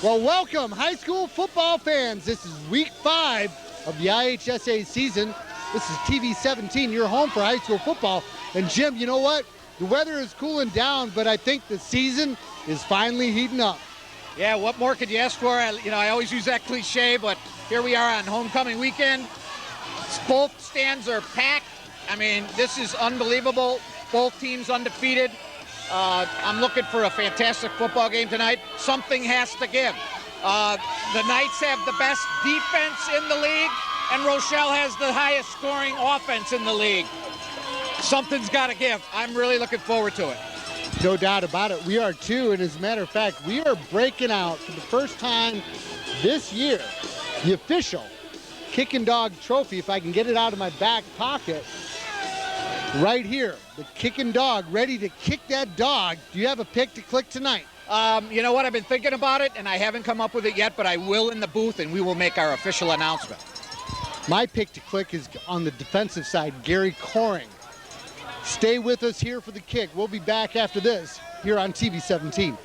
Well, welcome, high school football fans. This is week 5 of the IHSA season. This is TV 17, your home for high school football. And Jim, you know what? The weather is cooling down, but I think the season is finally heating up. Yeah, what more could you ask for? I always use that cliche, but here we are on homecoming weekend. Both stands are packed. I mean, this is unbelievable. Both teams undefeated. I'm looking for a fantastic football game tonight. Something has to give. The Knights have the best defense in the league, and Rochelle has the highest scoring offense in the league. Something's got to give. I'm really looking forward to it. No doubt about it. We are too, and as a matter of fact, we are breaking out for the first time this year the official Kick and Dog trophy, if I can get it out of my back pocket. Right here, the Kickin' Dog, ready to kick that dog. Do you have a pick to click tonight? You know what? I've been thinking about it, and I haven't come up with it yet, but I will in the booth, and we will make our official announcement. My pick to click is on the defensive side, Gary Coring. Stay with us here for the kick. We'll be back after this here on TV 17.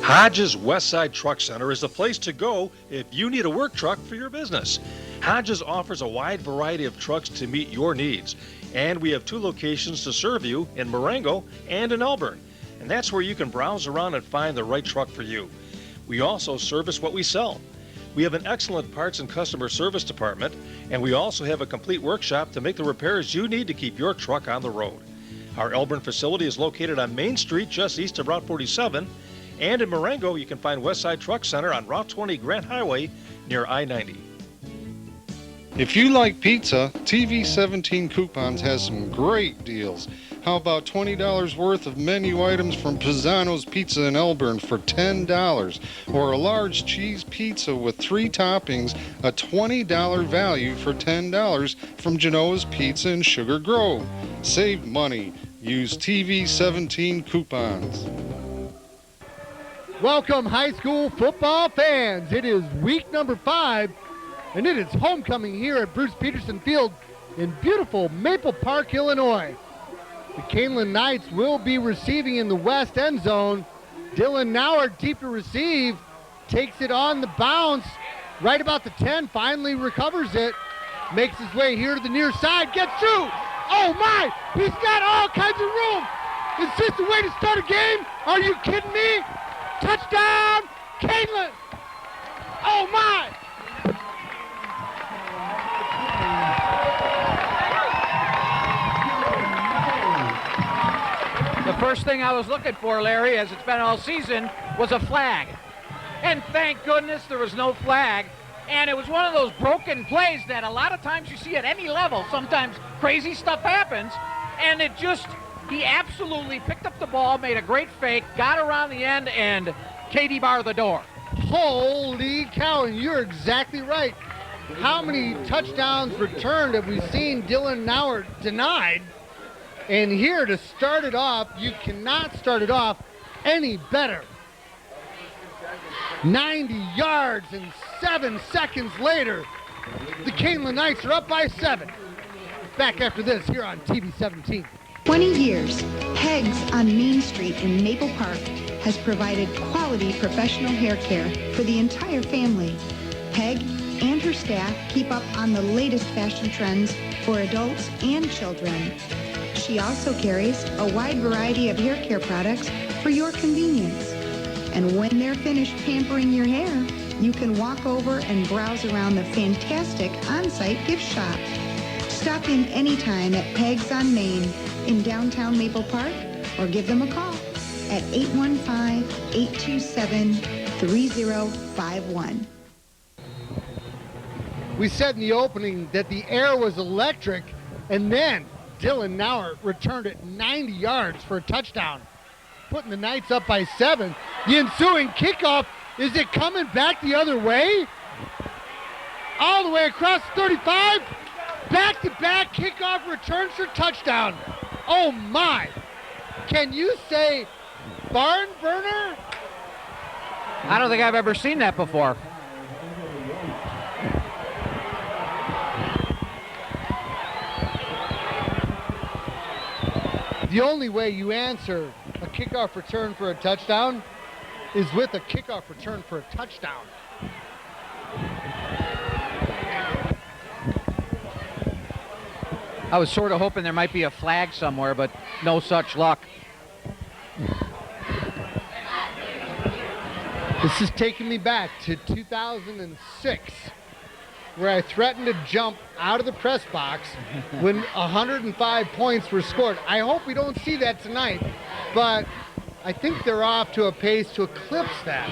Hodges Westside Truck Center is the place to go if you need a work truck for your business. Hodges offers a wide variety of trucks to meet your needs, and we have 2 locations to serve you in Marengo and in Elburn, and that's where you can browse around and find the right truck for you. We also service what we sell. We have an excellent parts and customer service department, and we also have a complete workshop to make the repairs you need to keep your truck on the road. Our Elburn facility is located on Main Street just east of Route 47, and in Marengo you can find Westside Truck Center on Route 20 Grant Highway near I-90. If you like pizza, TV 17 Coupons has some great deals. How about $20 worth of menu items from Pisano's Pizza in Elburn for $10, or a large cheese pizza with 3 toppings, a $20 value for $10 from Genoa's Pizza in Sugar Grove. Save money. Use TV 17 Coupons. Welcome, high school football fans. It is week number 5, and it is homecoming here at Bruce Peterson Field in beautiful Maple Park, Illinois. The Kaneland Knights will be receiving in the west end zone. Dylan Nauer deep to receive, takes it on the bounce, right about the 10, finally recovers it, makes his way here to the near side, gets through. Oh my, he's got all kinds of room. Is this the way to start a game? Are you kidding me? Touchdown, Kaneland. Oh my. The first thing I was looking for, Larry, as it's been all season, was a flag. And thank goodness there was no flag. And it was one of those broken plays that a lot of times you see at any level. Sometimes crazy stuff happens. And he absolutely picked up the ball, made a great fake, got around the end, and Katie barred the door. Holy cow, and you're exactly right. How many touchdowns returned have we seen Dylan Nauer denied? And here to start it off, you cannot start it off any better. 90 yards and 7 seconds later, the Kaneland Knights are up by 7. Back after this here on TV 17. 20 years, Peg's on Main Street in Maple Park has provided quality professional hair care for the entire family. Peg and her staff keep up on the latest fashion trends for adults and children. She also carries a wide variety of hair care products for your convenience. And when they're finished pampering your hair, you can walk over and browse around the fantastic on-site gift shop. Stop in anytime at Peg's on Main in downtown Maple Park, or give them a call at 815-827-3051. We said in the opening that the air was electric, and then Dylan Nauer returned it 90 yards for a touchdown, putting the Knights up by 7. The ensuing kickoff, is it coming back the other way? All the way across 35, back-to-back kickoff returns for touchdown. Oh my, can you say barn burner? I don't think I've ever seen that before. The only way you answer a kickoff return for a touchdown is with a kickoff return for a touchdown. I was sort of hoping there might be a flag somewhere, but no such luck. This is taking me back to 2006, where I threatened to jump out of the press box when 105 points were scored. I hope we don't see that tonight, but I think they're off to a pace to eclipse that.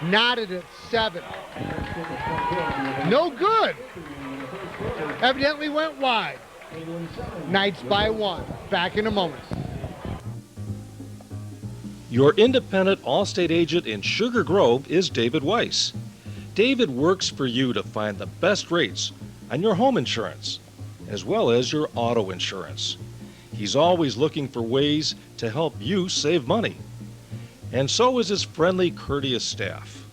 Knotted at 7. No good. Evidently went wide. Knights by 1. Back in a moment. Your independent Allstate agent in Sugar Grove is David Weiss. David works for you to find the best rates on your home insurance, as well as your auto insurance. He's always looking for ways to help you save money. And so is his friendly, courteous staff.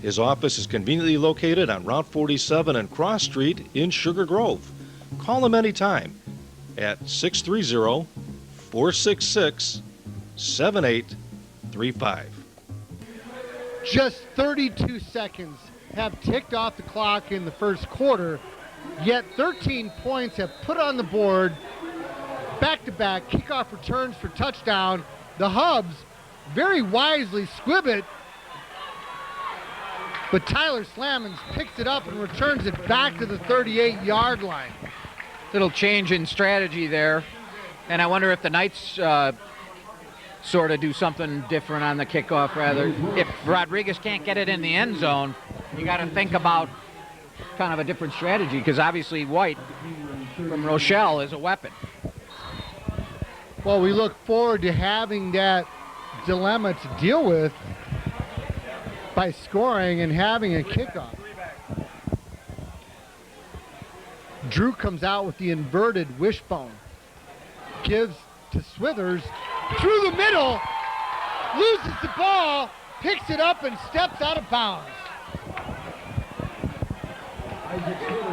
His office is conveniently located on Route 47 and Cross Street in Sugar Grove. Call him anytime at 630-466-7835. Just 32 seconds have ticked off the clock in the first quarter, yet 13 points have put on the board. Back-to-back kickoff returns for touchdown. The Hubs very wisely squib it, but Tyler Slammons picks it up and returns it back to the 38-yard line. Little change in strategy there, and I wonder if the Knights sort of do something different on the kickoff. Rather, if Rodriguez can't get it in the end zone, you got to think about kind of a different strategy, because obviously White from Rochelle is a weapon. Well, we look forward to having that dilemma to deal with by scoring and having a kickoff. Drew comes out with the inverted wishbone. Gives to Swithers through the middle. Loses the ball. Picks it up and steps out of bounds.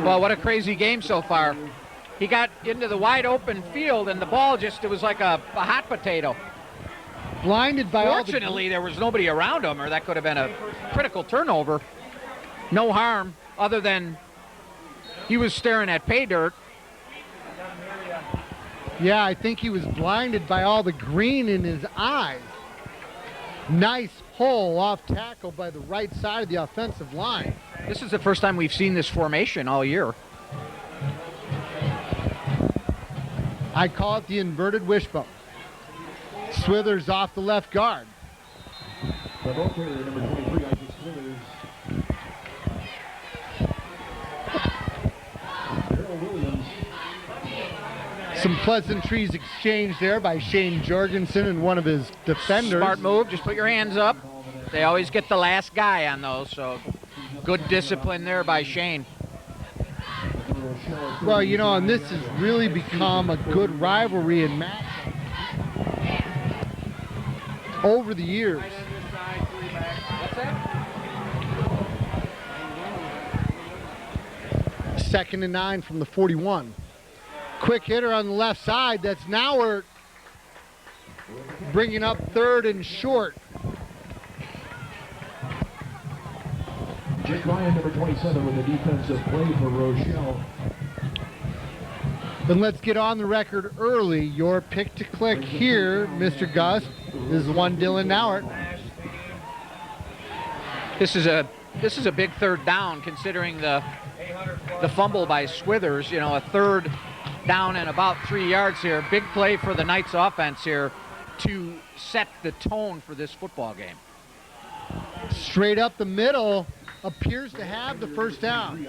Well, what a crazy game so far. He got into the wide open field and the ball just, it was like a hot potato. Blinded by Fortunately, there was nobody around him, or that could have been a critical turnover. No harm, other than he was staring at pay dirt. Yeah, I think he was blinded by all the green in his eyes. Nice hole off tackle by the right side of the offensive line. This is the first time we've seen this formation all year. I call it the inverted wishbone. Swithers off the left guard. Some pleasantries exchanged there by Shane Jorgensen and one of his defenders. Smart move, just put your hands up. They always get the last guy on those, so good discipline there by Shane. Well, you know, and this has really become a good rivalry and matchup over the years. Second and 9 from the 41. Quick hitter on the left side. That's Nauert bringing up third and short. Jake Ryan, number 27, with the defensive play for Rochelle. Then let's get on the record early. Your pick to click here, Mr. Gus, is one Dylan Nauert. This is a big third down, considering the fumble by Swithers. You know, a third down and about 3 yards here. Big play for the Knights offense here to set the tone for this football game. Straight up the middle, appears to have the first down.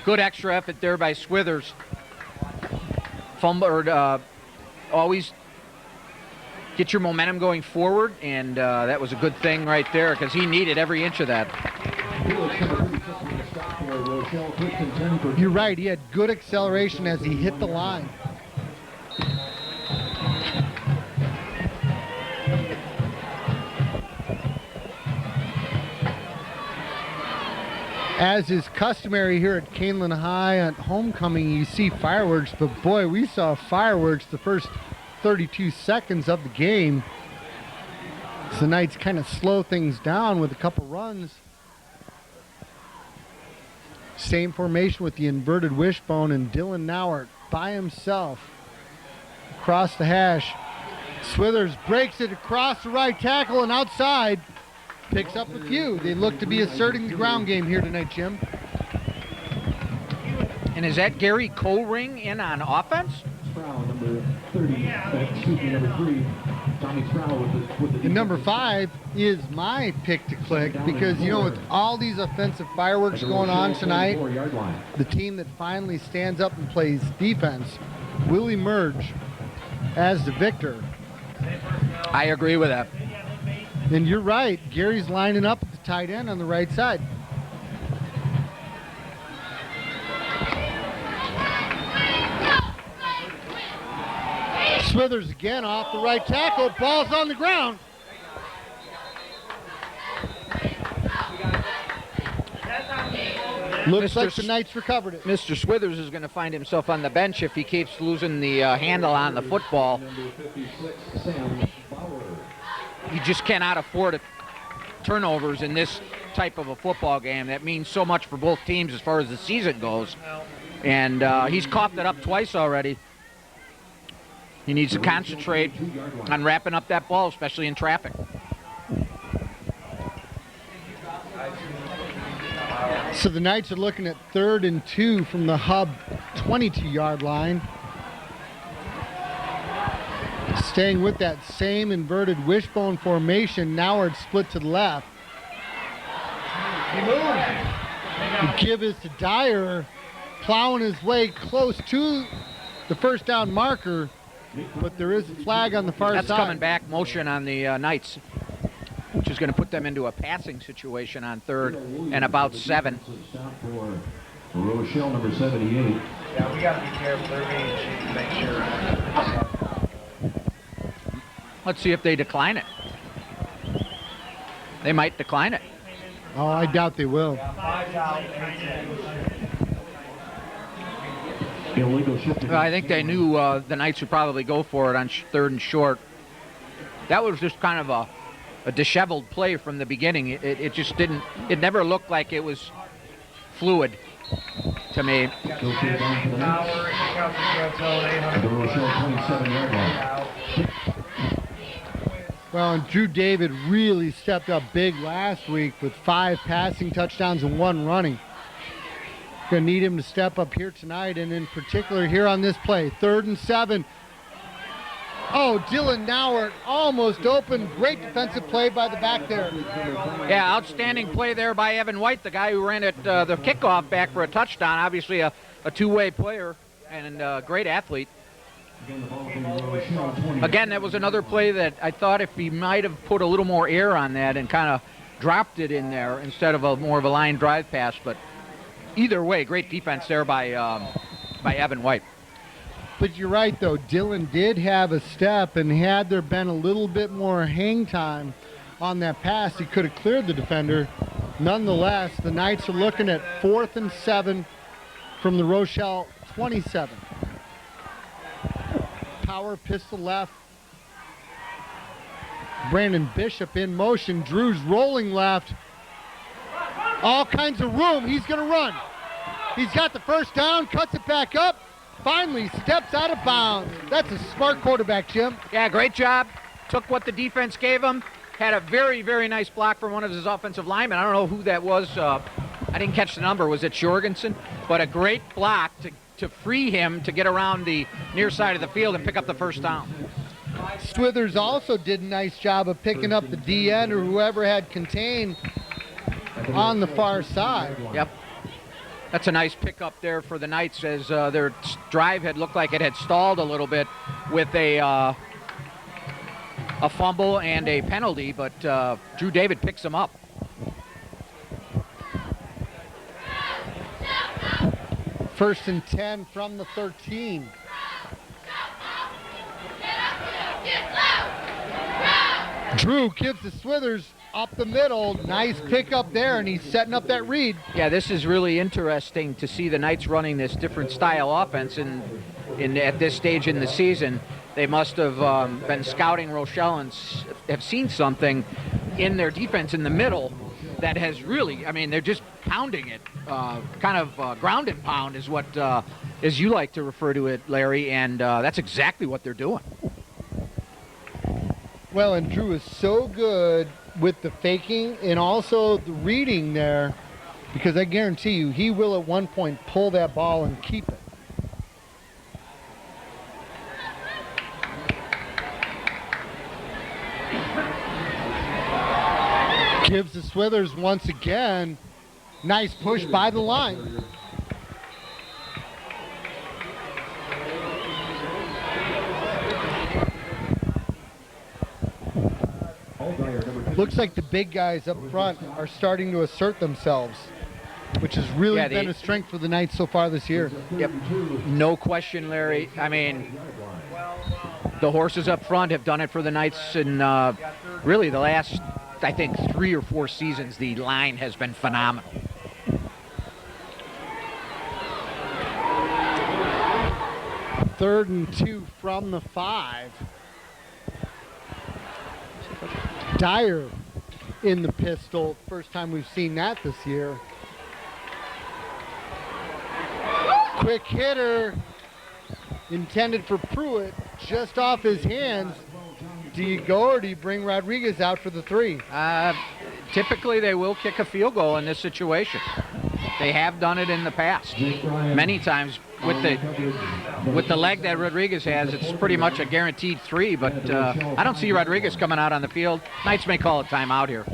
Good extra effort there by Swithers. Always get your momentum going forward, and that was a good thing right there, because he needed every inch of that. You're right, he had good acceleration as he hit the line. As is customary here at Kaneland High at homecoming, you see fireworks, but boy, we saw fireworks the first 32 seconds of the game. So the Knights kind of slow things down with a couple runs. Same formation with the inverted wishbone, and Dylan Nauert by himself across the hash. Swithers breaks it across the right tackle and outside. Picks up a few. They look to be asserting the ground game here tonight, Jim. And is that Gary Koring in on offense? Sproul, number 30, number 3. Tommy Sproul with the And number 5 is my pick to click because, you know, with all these offensive fireworks going on tonight, the team that finally stands up and plays defense will emerge as the victor. I agree with that. And you're right, Gary's lining up at the tight end on the right side. Swithers again off the right tackle, ball's on the ground. Looks like the Knights recovered it. Mr. Swithers is going to find himself on the bench if he keeps losing the handle on the football. You just cannot afford turnovers in this type of a football game. That means so much for both teams as far as the season goes. And he's coughed it up twice already. He needs to concentrate on wrapping up that ball, especially in traffic. So the Knights are looking at 3rd and 2 from the Hub 22-yard line. Staying with that same inverted wishbone formation, Nauert split to the left. The give is to Dyer, plowing his way close to the first down marker, but there is a flag on the far side. That's coming back motion on the Knights, which is going to put them into a passing situation on 3rd and about 7. For Rochelle, number 78. Yeah, we got to be careful. They're being cheap to make sure. Let's see if they decline it. They might decline it. Oh, I doubt they will. Illegal shifting. I think they knew the Knights would probably go for it on 3rd and short. That was just kind of a disheveled play from the beginning. It just didn't, it never looked like it was fluid to me. The Rochelle 27-yard line. Well, and Drew David really stepped up big last week with 5 passing touchdowns and 1 running. Going to need him to step up here tonight, and in particular here on this play. 3rd and 7. Oh, Dylan Nauert almost open. Great defensive play by the back there. Yeah, outstanding play there by Evan White, the guy who ran it the kickoff back for a touchdown. Obviously a two-way player and a great athlete. Again, that was another play that I thought if he might have put a little more air on that and kind of dropped it in there instead of more of a line drive pass. But either way, great defense there by Evan White. But you're right, though. Dylan did have a step, and had there been a little bit more hang time on that pass, he could have cleared the defender. Nonetheless, the Knights are looking at 4th and 7 from the Rochelle 27. Power pistol left. Brandon Bishop in motion. Drew's rolling left. All kinds of room. He's going to run. He's got the first down, cuts it back up. Finally steps out of bounds. That's a smart quarterback, Jim. Yeah, great job. Took what the defense gave him. Had a very, very nice block from one of his offensive linemen. I don't know who that was. I didn't catch the number. Was it Jorgensen? But a great block to free him to get around the near side of the field and pick up the first down. Swithers also did a nice job of picking up the DN or whoever had contained on the far side. Yep. That's a nice pickup there for the Knights as their drive had looked like it had stalled a little bit with a fumble and a penalty, but Drew David picks them up. First and 10 from the 13. Drew gives to Swithers up the middle. Nice pickup there, and he's setting up that read. Yeah, this is really interesting to see the Knights running this different style offense at this stage in the season. They must have been scouting Rochelle and have seen something in their defense in the middle that has really, I mean, they're just pounding it, kind of ground and pound is what, as you like to refer to it, Larry, and that's exactly what they're doing. Well, and Drew is so good with the faking and also the reading there, because I guarantee you he will at one point pull that ball and keep it. Gives the Swithers once again. Nice push by the line. Looks like the big guys up front are starting to assert themselves, which has really been a strength for the Knights so far this year. Yep, no question, Larry. I mean, the horses up front have done it for the Knights in really the last, I think, 3 or 4 seasons. The line has been phenomenal. Third and 2 from the 5. Dyer in the pistol. First time we've seen that this year. Quick hitter intended for Pruitt, just off his hands. Do you go or do you bring Rodriguez out for the 3? Typically they will kick a field goal in this situation. They have done it in the past many times. With the leg that Rodriguez has, it's pretty much a guaranteed 3, but I don't see Rodriguez coming out on the field. Knights may call a timeout here.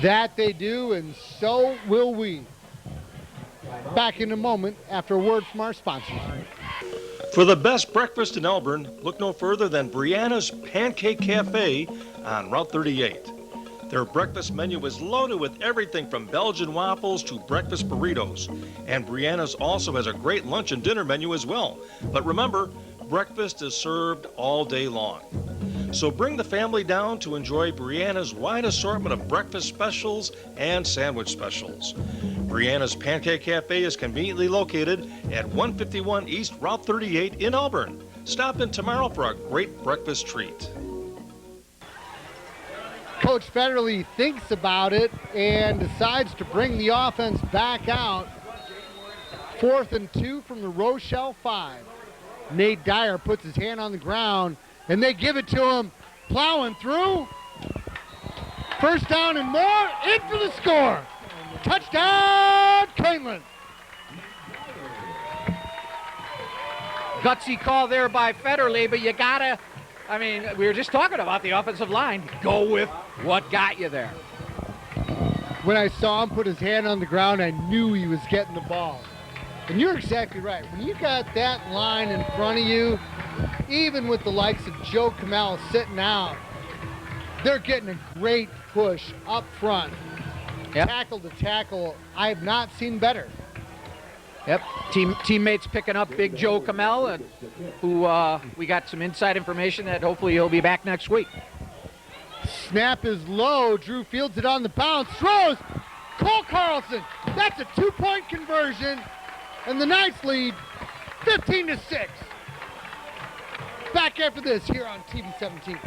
That they do, and so will we. Back in a moment after a word from our sponsors. For the best breakfast in Elburn, look no further than Brianna's Pancake Cafe on Route 38. Their breakfast menu is loaded with everything from Belgian waffles to breakfast burritos. And Brianna's also has a great lunch and dinner menu as well. But remember, breakfast is served all day long. So bring the family down to enjoy Brianna's wide assortment of breakfast specials and sandwich specials. Brianna's Pancake Cafe is conveniently located at 151 East Route 38 in Elburn. Stop in tomorrow for a great breakfast treat. Coach Federley thinks about it and decides to bring the offense back out. 4th and 2 from the Rochelle 5. Nate Dyer puts his hand on the ground, and they give it to him. Plowing through. First down and more. In for the score. Touchdown, Kaneland. Gutsy call there by Federley, but you gotta, I mean, we were just talking about the offensive line. Go with what got you there. When I saw him put his hand on the ground, I knew he was getting the ball. And you're exactly right. When you got that line in front of you, even with the likes of Joe Kamel sitting out, they're getting a great push up front. Yep. Tackle to tackle, I have not seen better. Yep, teammates picking up Big Joe Kamel, who we got some inside information that hopefully he'll be back next week. Snap is low. Drew fields it on the bounce. Throws. Cole Carlson. That's a 2-point conversion. And the Knights lead 15-6. Back after this here on TV 17.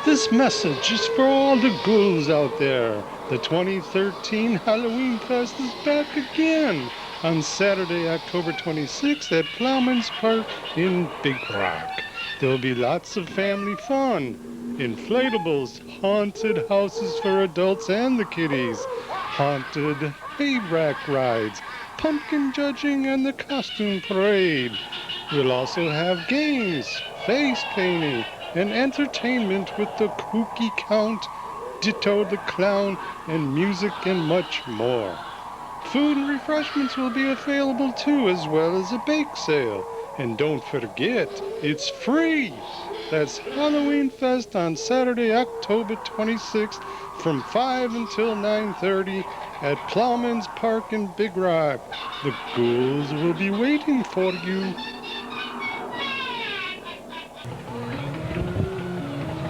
This message is for all the ghouls out there. The 2013 Halloween Fest is back again on Saturday, October 26th at Plowman's Park in Big Rock. There'll be lots of family fun. Inflatables, haunted houses for adults and the kiddies, haunted hay rack rides, pumpkin judging, and the costume parade. We'll also have games, face painting, and entertainment with the Kooky Count, Ditto the Clown, and music and much more. Food and refreshments will be available too, as well as a bake sale. And don't forget, it's free! That's Halloween Fest on Saturday, October 26th from 5 until 9:30 at Plowman's Park in Big Rock. The ghouls will be waiting for you.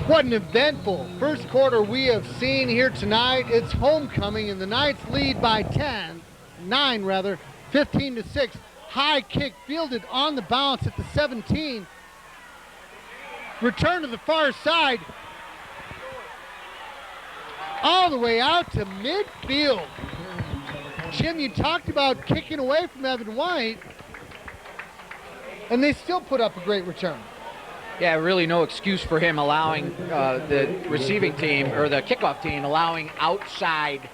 What an eventful first quarter we have seen here tonight. It's homecoming, and the Knights lead by 9 rather, 15-6. High kick fielded on the bounce at the 17. Return to the far side. All the way out to midfield. Jim, you talked about kicking away from Evan White, and they still put up a great return. Yeah, really no excuse for him allowing the receiving team, or the kickoff team, allowing outside.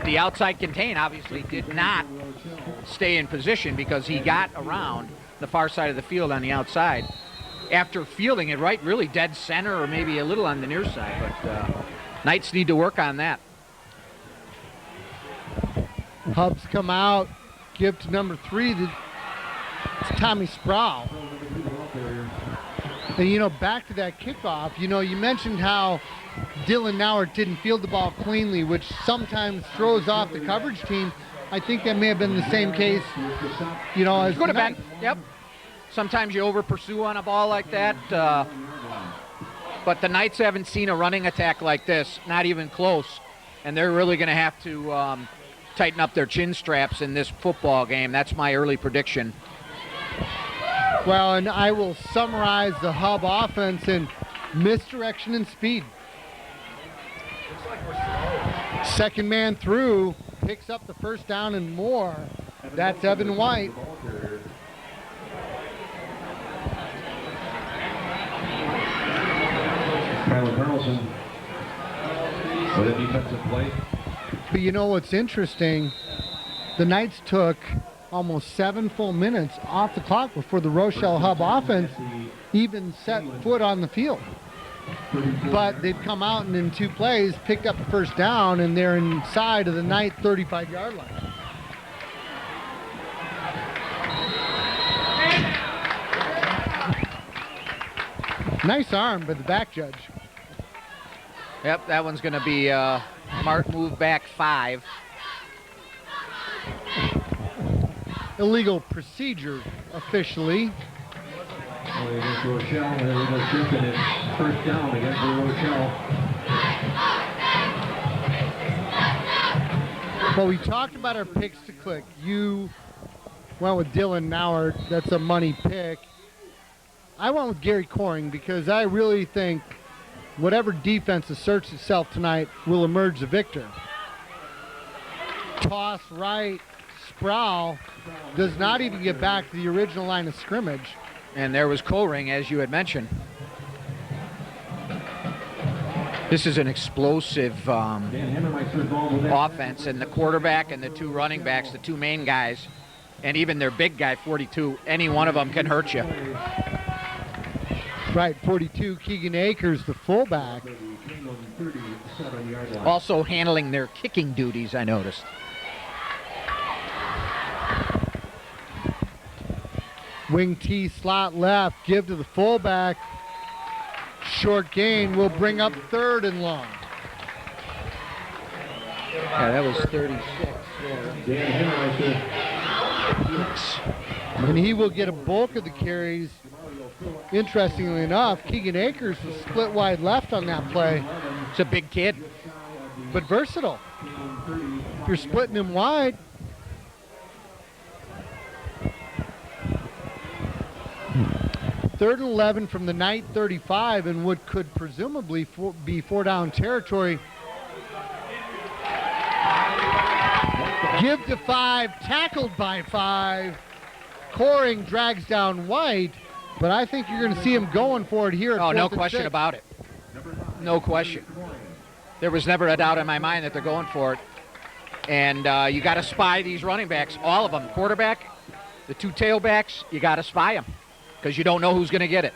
The outside contain obviously did not stay in position because he got around the far side of the field on the outside after fielding it right, really dead center or maybe a little on the near side. But Knights need to work on that. Hubs come out, give to number 3. It's Tommy Sproul. And, you know, back to that kickoff, you know, you mentioned how Dylan Nauert didn't field the ball cleanly, which sometimes throws off the coverage team. I think that may have been the same case, you know, as could have been. Yep. Sometimes you over pursue on a ball like that. But the Knights haven't seen a running attack like this, not even close. And they're really going to have to tighten up their chin straps in this football game. That's my early prediction. Well, and I will summarize the Hub offense in misdirection and speed. Second man through, picks up the first down and more. That's Evan White. Kyler Carlson with a defensive play. But you know what's interesting? The Knights took almost 7 full minutes off the clock before the Rochelle Hub offense even set foot on the field. But they've come out and in 2 plays picked up a first down, and they're inside of the Knight 35-yard line. Nice arm by the back judge. Yep, that one's going to be mark move back 5. Illegal procedure officially. Against Rochelle, illegal shift, and it's first down against Rochelle. Well, we talked about our picks to click. You went with Dylan Nauert. That's a money pick. I went with Gary Coring because I really think whatever defense asserts itself tonight will emerge the victor. Toss right. Sproul does not even get back to the original line of scrimmage. And there was Coring, as you had mentioned. This is an explosive offense, and the quarterback and the 2 running backs, the 2 main guys, and even their big guy, 42, any one of them can hurt you. Right, 42, Keegan Akers, the fullback. Also handling their kicking duties, I noticed. Wing T slot left, give to the fullback. Short gain will bring up 3rd and long. Yeah, that was 36. And he will get a bulk of the carries. Interestingly enough, Keegan Akers was split wide left on that play. It's a big kid, but versatile. If you're splitting him wide, third and 11 from the Knight 35, and what could presumably be 4-down territory. Give to 5, tackled by 5. Coring drags down White, but I think you're going to see him going for it here. Oh, no question about it. No question. There was never a doubt in my mind that they're going for it. And you got to spy these running backs, all of them. Quarterback, the 2 tailbacks, you got to spy them because you don't know who's going to get it.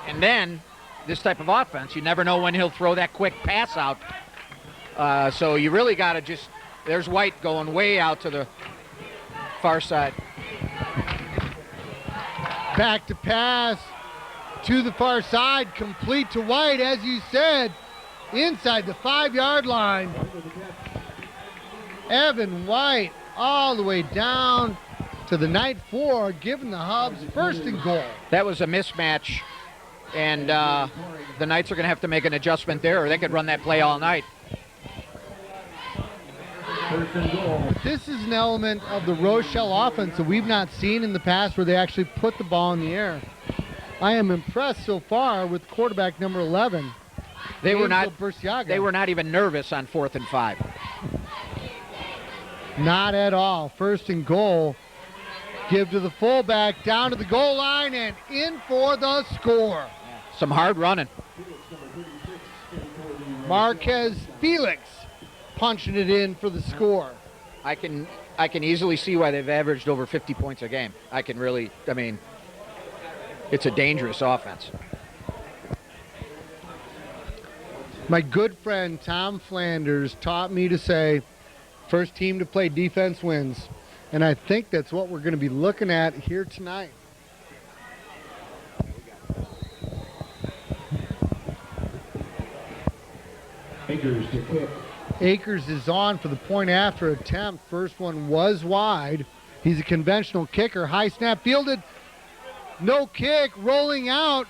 And then this type of offense, you never know when he'll throw that quick pass out. So you really got to just, there's White going way out to the far side. Back to pass to the far side, complete to White, as you said, inside the 5-yard line. Evan White all the way down to the Knight 4, giving the Hubs 1st and goal. That was a mismatch And the Knights are going to have to make an adjustment there, or they could run that play all night. First and goal. This is an element of the Rochelle offense that we've not seen in the past where they actually put the ball in the air. I am impressed so far with quarterback number 11. They were not even nervous on 4th and 5. Not at all. First and goal. Give to the fullback, down to the goal line, and in for the score. Some hard running. Marquez Felix punching it in for the score. I can easily see why they've averaged over 50 points a game. It's a dangerous offense. My good friend Tom Flanders taught me to say, first team to play defense wins. And I think that's what we're going to be looking at here tonight. Akers to kick. Akers is on for the point after attempt. First one was wide. He's a conventional kicker. High snap fielded. No kick. Rolling out.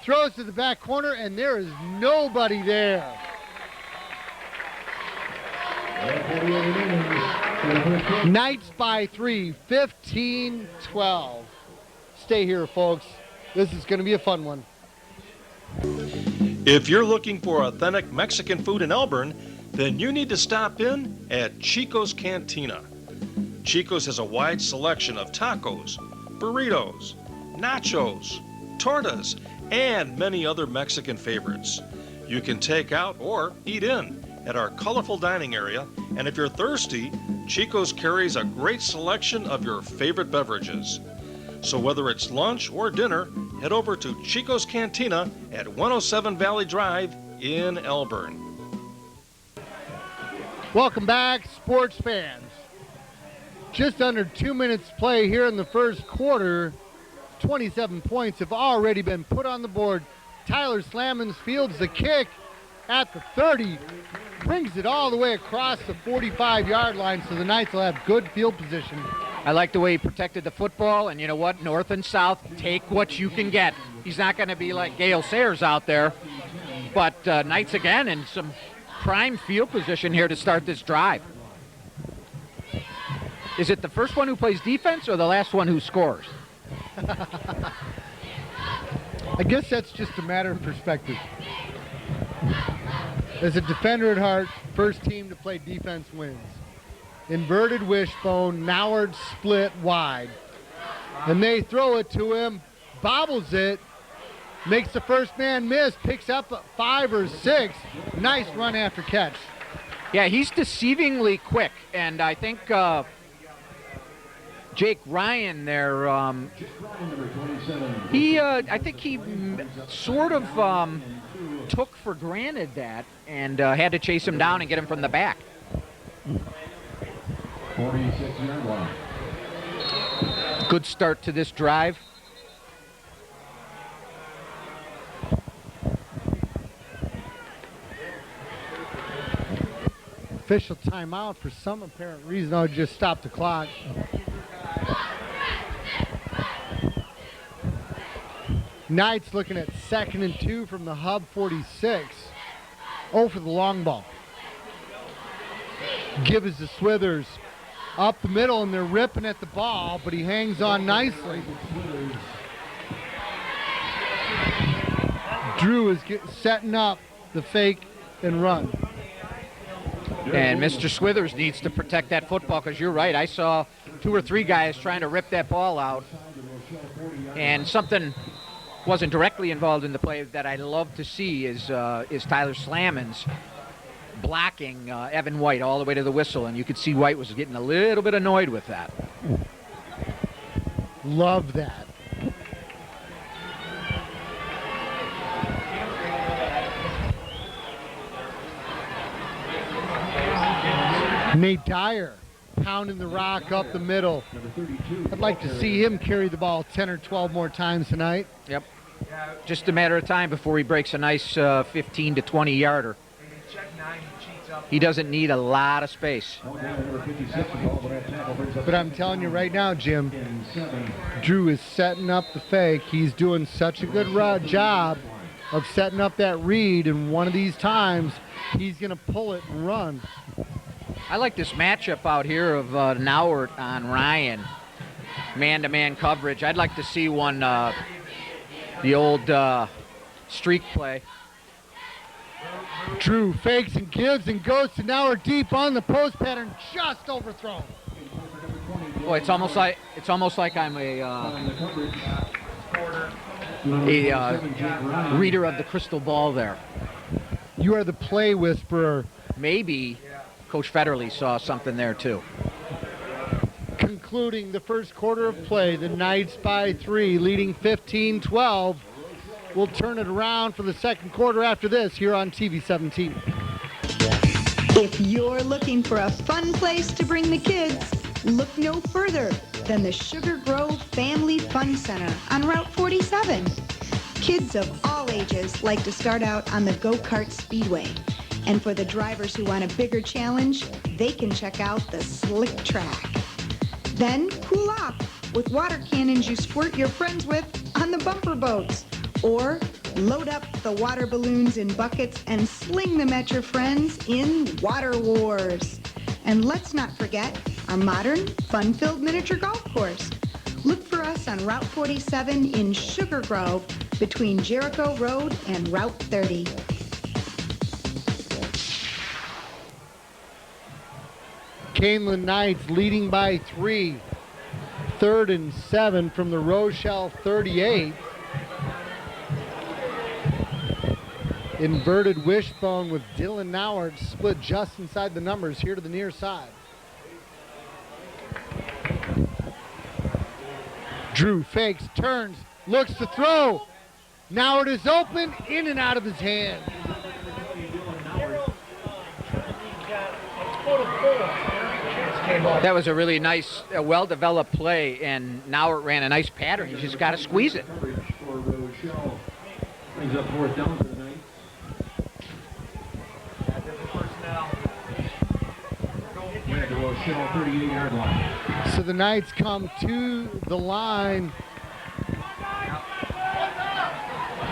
Throws to the back corner, and there is nobody there. Knights by 3, 15-12. Stay here, folks. This is going to be a fun one. If you're looking for authentic Mexican food in Elburn, then you need to stop in at Chico's Cantina. Chico's has a wide selection of tacos, burritos, nachos, tortas, and many other Mexican favorites. You can take out or eat in at our colorful dining area, and if you're thirsty, Chico's carries a great selection of your favorite beverages. So whether it's lunch or dinner, head over to Chico's Cantina at 107 Valley Drive in Elburn. Welcome back, sports fans. Just under 2 minutes play here in the first quarter. 27 points have already been put on the board. Tyler Slammons fields the kick at the 30. Brings it all the way across the 45-yard line, so the Knights will have good field position. I like the way he protected the football, and you know what? North and South, take what you can get. He's not going to be like Gale Sayers out there, but Knights again in some prime field position here to start this drive. Is it the first one who plays defense or the last one who scores? I guess that's just a matter of perspective. As a defender at heart, first team to play defense wins. Inverted wishbone, Noward split wide. And they throw it to him, bobbles it, makes the first man miss, picks up 5 or 6. Nice run after catch. Yeah, he's deceivingly quick, and I think Jake Ryan there, I think he sort of took for granted that and had to chase him down and get him from the back. 46-yard line. Good start to this drive. Official timeout for some apparent reason. I'll just stop the clock. Knights looking at 2nd and 2 from the Hub 46. Oh, for the long ball. Give is to Swithers. Up the middle, and they're ripping at the ball, but he hangs on nicely. Drew is setting up the fake and run. And Mr. Swithers needs to protect that football, because you're right. I saw 2 or 3 guys trying to rip that ball out. And something wasn't directly involved in the play that I love to see is Tyler Slammons blocking Evan White all the way to the whistle, and you could see White was getting a little bit annoyed with that. Love that. Nate Dyer pounding the rock up the middle. I'd like to see him carry the ball 10 or 12 more times tonight. Yep. Just a matter of time before he breaks a nice 15 to 20 yarder. Check 9, he cheats He doesn't need a lot of space. But I'm telling you right now, Jim, Drew is setting up the fake. He's doing such a good job of setting up that read, and one of these times he's going to pull it and run. I like this matchup out here of Nauert on Ryan. Man-to-man coverage. I'd like to see one, the old streak play. Drew fakes and gives and goes to Nauert deep on the post pattern, just overthrown. Boy, it's almost like I'm a reader of the crystal ball there. You are the play whisperer. Maybe Coach Federley saw something there too. Concluding the first quarter of play, the Knights by 3, leading 15-12. We'll turn it around for the second quarter after this here on TV 17. If you're looking for a fun place to bring the kids, look no further than the Sugar Grove Family Fun Center on Route 47. Kids of all ages like to start out on the go-kart speedway. And for the drivers who want a bigger challenge, they can check out the slick track. Then cool off with water cannons you squirt your friends with on the bumper boats. Or load up the water balloons in buckets and sling them at your friends in Water Wars. And let's not forget our modern, fun-filled miniature golf course. Look for us on Route 47 in Sugar Grove between Jericho Road and Route 30. Kaneland Knights leading by 3. 3rd and 7 from the Rochelle 38. Inverted wishbone with Dylan Nauert split just inside the numbers here to the near side. Drew fakes, turns, looks to throw. Nauert is open, in and out of his hand. That was a really nice, well-developed play, and Nauert ran a nice pattern. You just got to squeeze it. Brings up fourth down for the Knights. At the Rochelle 38-yard line. So the Knights come to the line.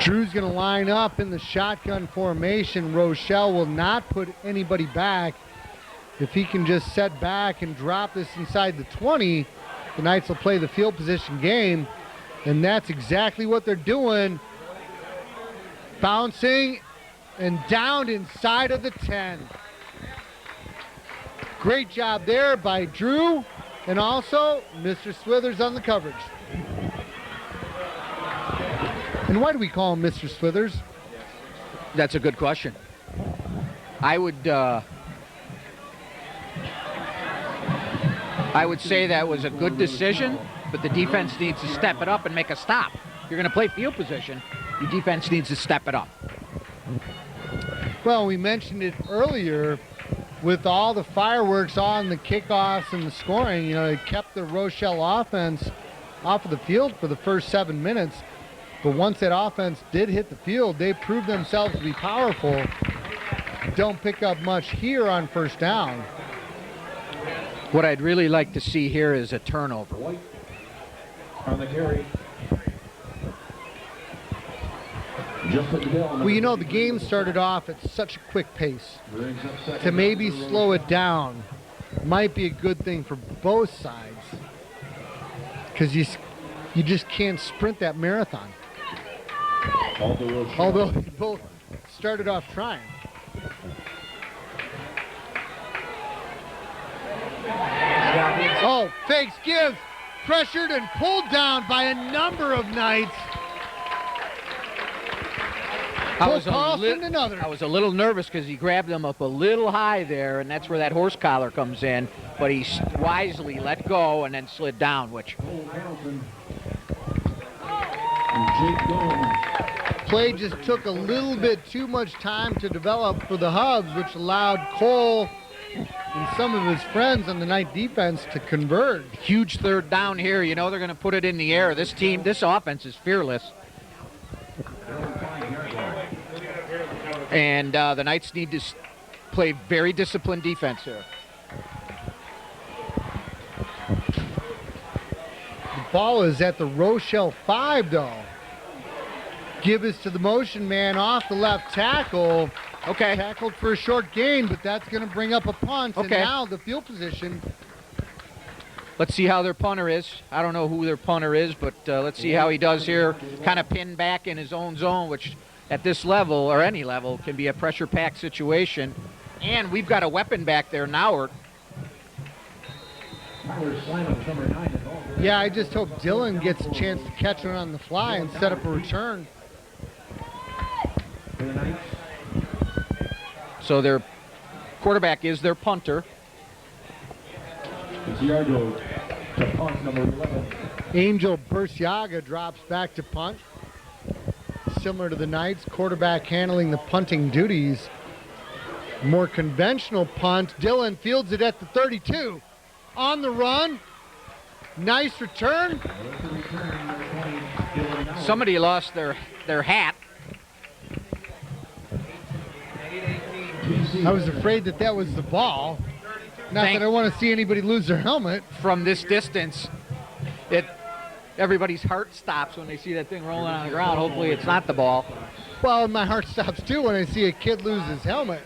Drew's going to line up in the shotgun formation. Rochelle will not put anybody back. If he can just set back and drop this inside the 20, the Knights will play the field position game. And that's exactly what they're doing. Bouncing and down inside of the 10. Great job there by Drew, and also Mr. Swithers on the coverage. And why do we call him Mr. Swithers? That's a good question. I would say that was a good decision, but the defense needs to step it up and make a stop. If you're going to play field position, your defense needs to step it up. Well, we mentioned it earlier. With all the fireworks on the kickoffs and the scoring, you know, it kept the Rochelle offense off of the field for the first 7 minutes. But once that offense did hit the field, they proved themselves to be powerful. Don't pick up much here on first down. What I'd really like to see here is a turnover. On the carry. Well, you know, the game started off at such a quick pace. To maybe slow it down might be a good thing for both sides, because you just can't sprint that marathon. Although they both started off trying. Oh, fakes, gives, pressured and pulled down by a number of Knights. I was a little nervous because he grabbed him up a little high there, and that's where that horse collar comes in. But he wisely let go and then slid down, which... Play just took a little bit too much time to develop for the Hubs, which allowed Cole and some of his friends on the Knight defense to converge. Huge third down here. You know they're going to put it in the air. This offense is fearless. And the Knights need to play very disciplined defense here. The ball is at the Rochelle 5, though. Give us to the motion man off the left tackle. Okay. Tackled for a short gain, but that's going to bring up a punt. Okay. And now the field position. Let's see how their punter is. I don't know who their punter is, but let's see how he does here. Kind of pinned back in his own zone, which at this level or any level can be a pressure-packed situation. And we've got a weapon back there, Nauert. Yeah, I just hope Dylan gets a chance to catch it on the fly and set up a return. So their quarterback is their punter. Angel Bursiaga drops back to punt. Similar to the Knights, quarterback handling the punting duties. More conventional punt. Dylan fields it at the 32. On the run. Nice return. Somebody lost their hat. I was afraid that was the ball. Not that I want to see anybody lose their helmet. From this distance, everybody's heart stops when they see that thing rolling on the ground. Hopefully it's not the ball. Well, my heart stops too when I see a kid lose his helmet.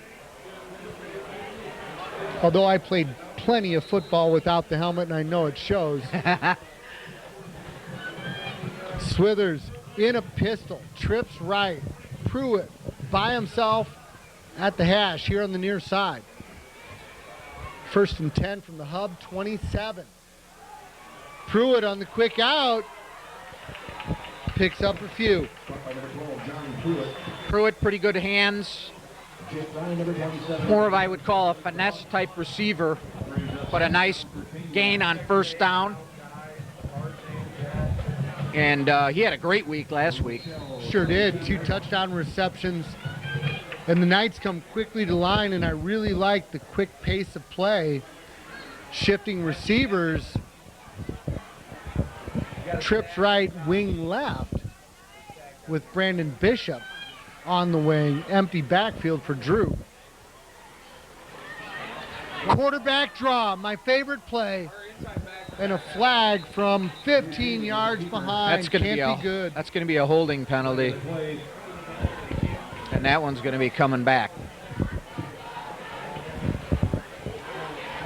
Although I played plenty of football without the helmet, and I know it shows. Swithers in a pistol, trips right. Pruitt by himself at the hash here on the near side. 1st and 10 from the Hub 27. Pruitt on the quick out. Picks up a few. Pruitt, pretty good hands. More of, I would call, a finesse type receiver, but a nice gain on 1st down. And he had a great week last week. Sure did. 2 touchdown receptions. And the Knights come quickly to line, and I really like the quick pace of play. Shifting receivers. Trips right, wing left with Brandon Bishop on the wing. Empty backfield for Drew. Quarterback draw, my favorite play. And a flag from 15 yards behind. That's going to be good. That's going to be a holding penalty. And that one's going to be coming back.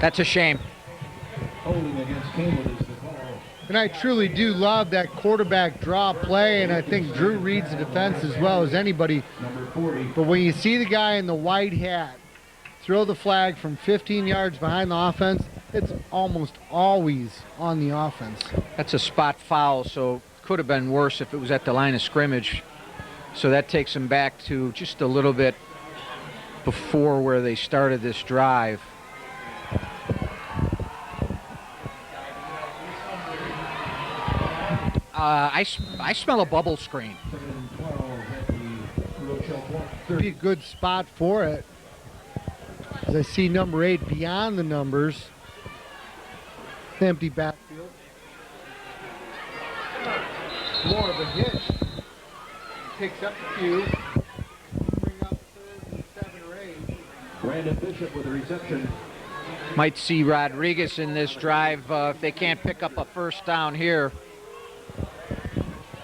That's a shame. Holding against Kaneland is the call. And I truly do love that quarterback draw play, and I think Drew reads the defense as well as anybody. But when you see the guy in the white hat throw the flag from 15 yards behind the offense, it's almost always on the offense. That's a spot foul, so could have been worse if it was at the line of scrimmage. So that takes them back to just a little bit before where they started this drive. I smell a bubble screen. Be a good spot for it. As I see number 8 beyond the numbers. Empty backfield. More of a hitch. Picks up a few. Bring up 3rd and 7 or 8. Brandon Bishop with a reception. Might see Rodriguez in this drive if they can't pick up a 1st down here.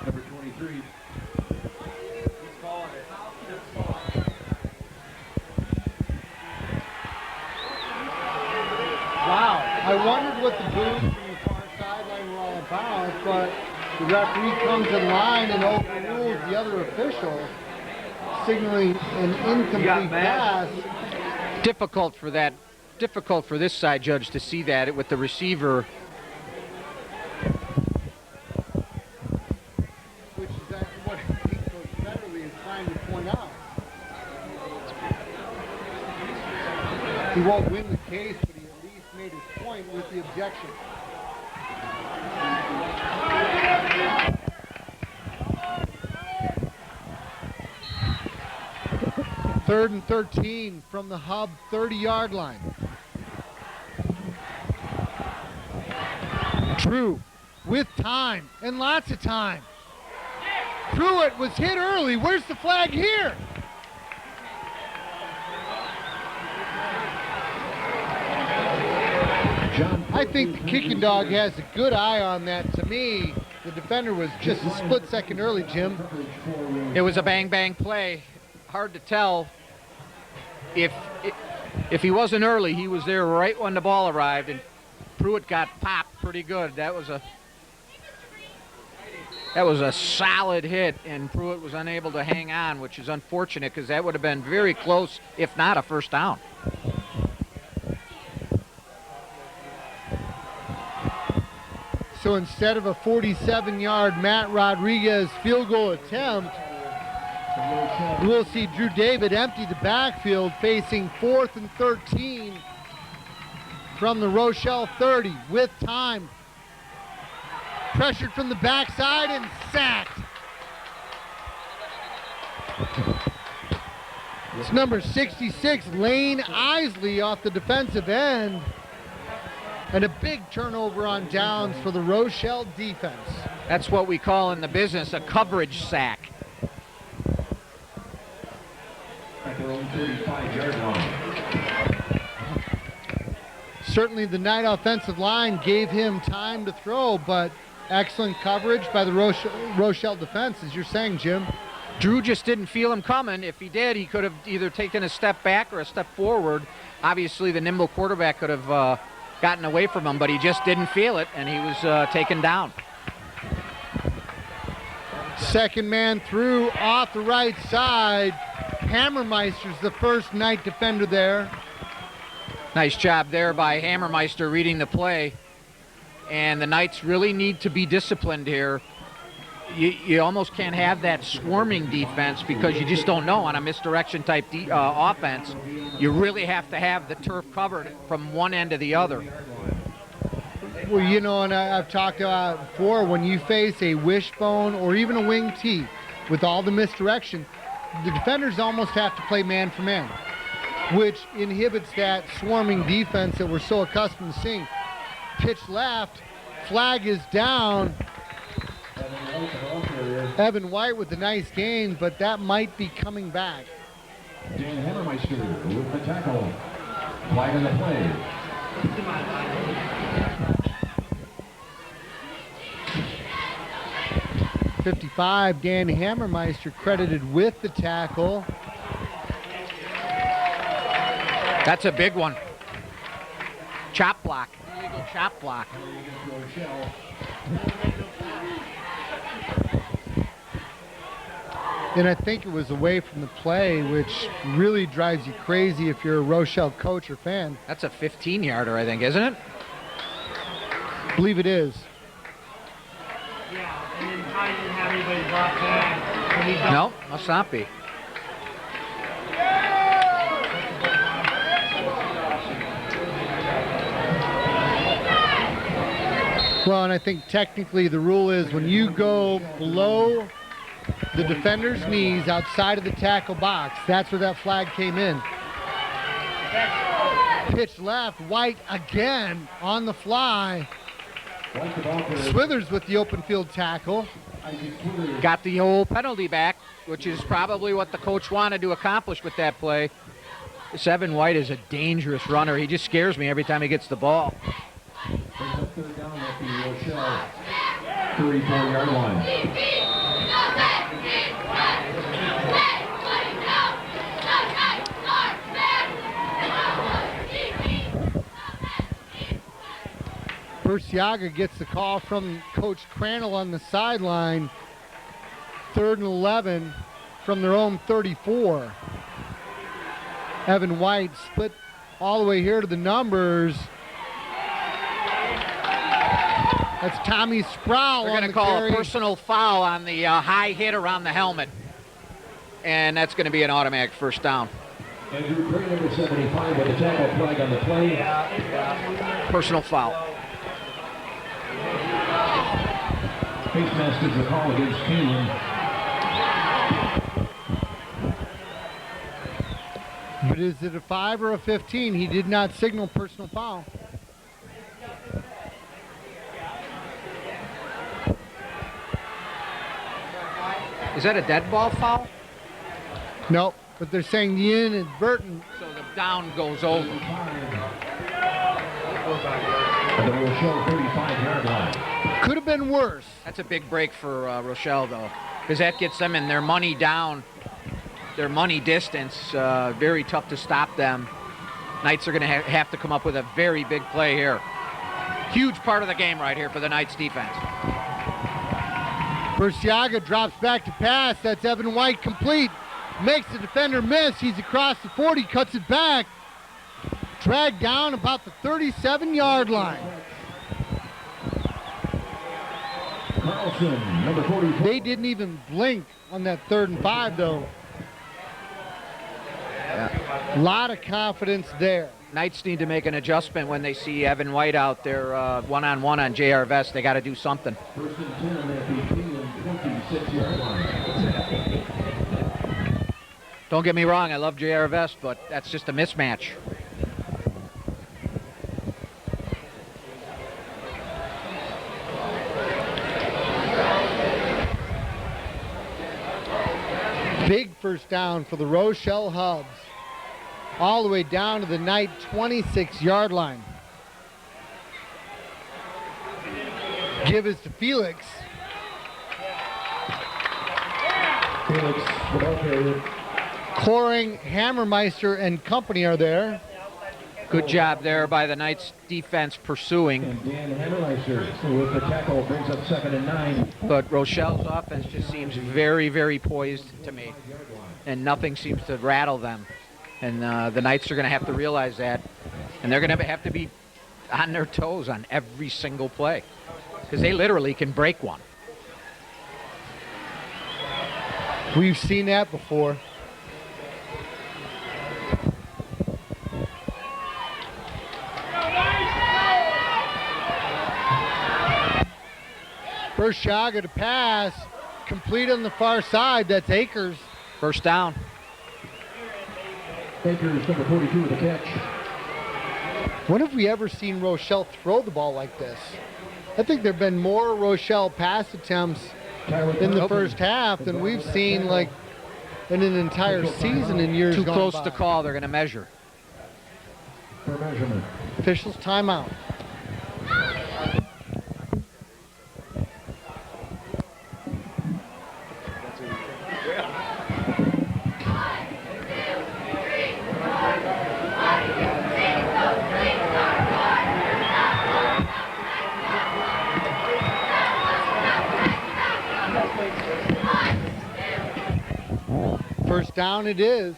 Number 23. Wow. I wondered what the boos from the far sideline were all about, but the referee comes in line and overrules the other official, signaling an incomplete pass. Difficult for this side judge to see that with the receiver. Which is actually what I think Coach Federley is trying to point out. He won't win the case, but he at least made his point with the objection. Third and 13 from the Hub 30-yard line. Drew with time and lots of time. Pruitt was hit early. Where's the flag here? I think the kicking dog has a good eye on that. To me, the defender was just a split second early, Jim. It was a bang-bang play. Hard to tell if he wasn't early. He was there right when the ball arrived, and Pruitt got popped pretty good. That was a solid hit, and Pruitt was unable to hang on, which is unfortunate because that would have been very close, if not a first down. So instead of a 47-yard Matt Rodriguez field goal attempt, we'll see Drew David empty the backfield facing 4th and 13 from the Rochelle 30 with time. Pressured from the backside and sacked. It's number 66, Lane Isley, off the defensive end. And a big turnover on downs for the Rochelle defense. That's what we call in the business a coverage sack. At their own 35-yard line. Certainly the Knight offensive line gave him time to throw, but excellent coverage by the Rochelle defense, as you're saying, Jim. Drew just didn't feel him coming. If he did, he could have either taken a step back or a step forward. Obviously, the nimble quarterback could have gotten away from him, but he just didn't feel it, and he was taken down. Second man through off the right side. Hammermeister's the first Knight defender there. Nice job there by Hammermeister reading the play. And the Knights really need to be disciplined here. You almost can't have that swarming defense because you just don't know on a misdirection type offense. You really have to have the turf covered from one end to the other. Well, you know, and I've talked about before, when you face a wishbone or even a wing T with all the misdirection, the defenders almost have to play man for man, which inhibits that swarming defense that we're so accustomed to seeing. Pitch left, flag is down. Evan White with a nice gain, but that might be coming back. Dan Hammermeister with the tackle. Flag on the play. 55, Dan Hammermeister credited with the tackle. That's a big one. Chop block. Illegal chop block. And I think it was away from the play, which really drives you crazy if you're a Rochelle coach or fan. That's a 15-yarder, I think, isn't it? I believe it is. Yeah, and then Ty didn't have anybody drop back. No, must not be. Well, and I think technically the rule is when you go below the defender's knees outside of the tackle box, that's where that flag came in. Pitch left, White again on the fly. Swithers with the open field tackle. Got the whole penalty back, which is probably what the coach wanted to accomplish with that play. This Evan White is a dangerous runner. He just scares me every time he gets the ball. Third down at the Rochelle 34-yard line. Burciaga gets the call from Coach Crannell on the sideline. 3rd and 11 from their own 34. Evan White split all the way here to the numbers. That's Tommy Sproul. They're going to call a personal foul on the high hit around the helmet. And that's going to be an automatic first down. Andrew Gray, number 75, with a tackle flag on the play. Personal foul. Face mask is the call against Kaneland. But is it a 5 or a 15? He did not signal personal foul. Is that a dead ball foul? Nope, but they're saying the inadvertent. So the down goes over. At the Rochelle 35-yard line. Could have been worse. That's a big break for Rochelle, though, because that gets them in their money down, their money distance. Very tough to stop them. Knights are going to have to come up with a very big play here. Huge part of the game right here for the Knights defense. Burciaga drops back to pass. That's Evan White complete. Makes the defender miss. He's across the 40, cuts it back. Dragged down about the 37-yard line. Carlson, number 44. They didn't even blink on that 3rd and 5, though. A lot of confidence there. Knights need to make an adjustment when they see Evan White out there one-on-one on J.R. Vest. They got to do something. 1st and 10 at the Kaneland 26-yard line. Don't get me wrong, I love J.R. Vest, but that's just a mismatch. Big first down for the Rochelle Hubs. All the way down to the Knight 26-yard line. Give us to Felix. Felix, without the Coring, Hammermeister, and company are there. Good job there by the Knights defense pursuing. and Dan Hammermeister with the tackle brings up 2nd and 9. But Rochelle's offense just seems very, very poised to me. And nothing seems to rattle them. And the Knights are going to have to realize that. And they're going to have to be on their toes on every single play. Because they literally can break one. We've seen that before. Burciaga to pass. Complete on the far side. That's Akers. First down. Akers, number 42 with the catch. When have we ever seen Rochelle throw the ball like this? I think there have been more Rochelle pass attempts in the first half than we've seen like in an entire season in years Too gone close by. to call. They're going to measure. For measurement. Officials timeout. First down it is.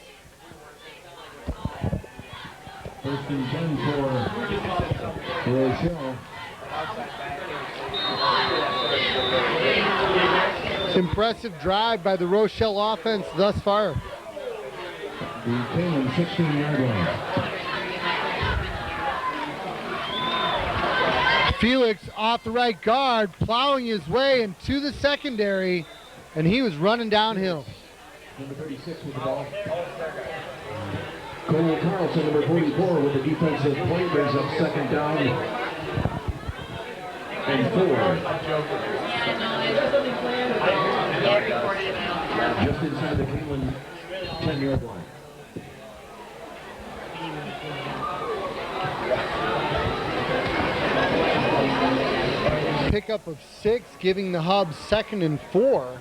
1st and 10 for Rochelle. Impressive drive by the Rochelle offense thus far. The Kaneland 16-yard line. Felix off the right guard, plowing his way into the secondary, and he was running downhill. Number 36 with the ball. Cole Carlson, number 44 with the defensive play, brings up 2nd down and 4. Just inside the Kaneland 10-yard line. Pickup of 6, giving the Hubs 2nd and 4.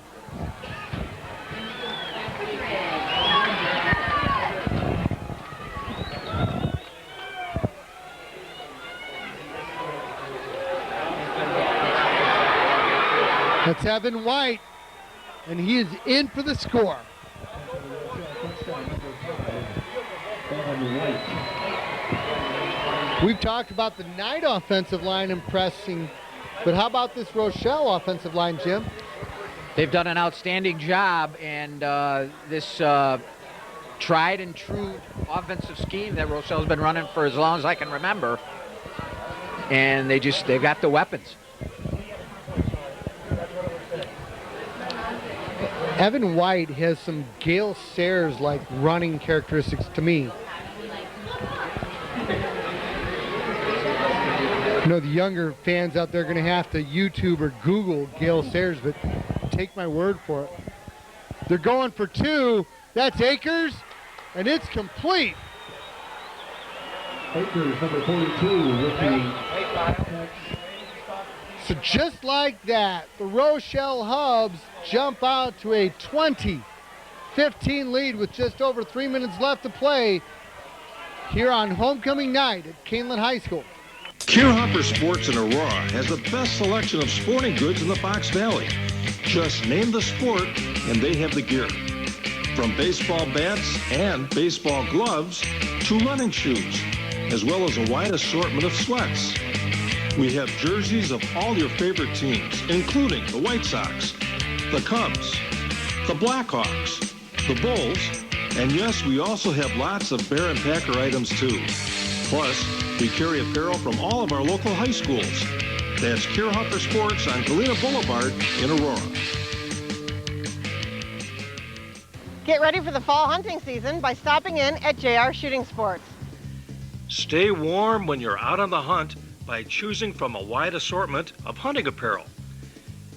That's Evan White, and he is in for the score. We've talked about the Knight offensive line impressing, but how about this Rochelle offensive line, Jim? They've done an outstanding job, and this tried and true offensive scheme that Rochelle's been running for as long as I can remember, and they've got the weapons. Evan White has some Gale Sayers-like running characteristics to me. I know the younger fans out there are going to have to YouTube or Google Gale Sayers, but take my word for it. They're going for 2. That's Akers, and it's complete. Akers, number 42, with the catch. So just like that, the Rochelle Hubs jump out to a 20-15 lead with just over 3 minutes left to play here on homecoming night at Kaneland High School. Kierhopper Sports in Aurora has the best selection of sporting goods in the Fox Valley. Just name the sport and they have the gear. From baseball bats and baseball gloves to running shoes, as well as a wide assortment of sweats. We have jerseys of all your favorite teams, including the White Sox, the Cubs, the Blackhawks, the Bulls, and yes, we also have lots of Bear and Packer items too. Plus, we carry apparel from all of our local high schools. That's Kierhopper Sports on Galena Boulevard in Aurora. Get ready for the fall hunting season by stopping in at JR Shooting Sports. Stay warm when you're out on the hunt by choosing from a wide assortment of hunting apparel.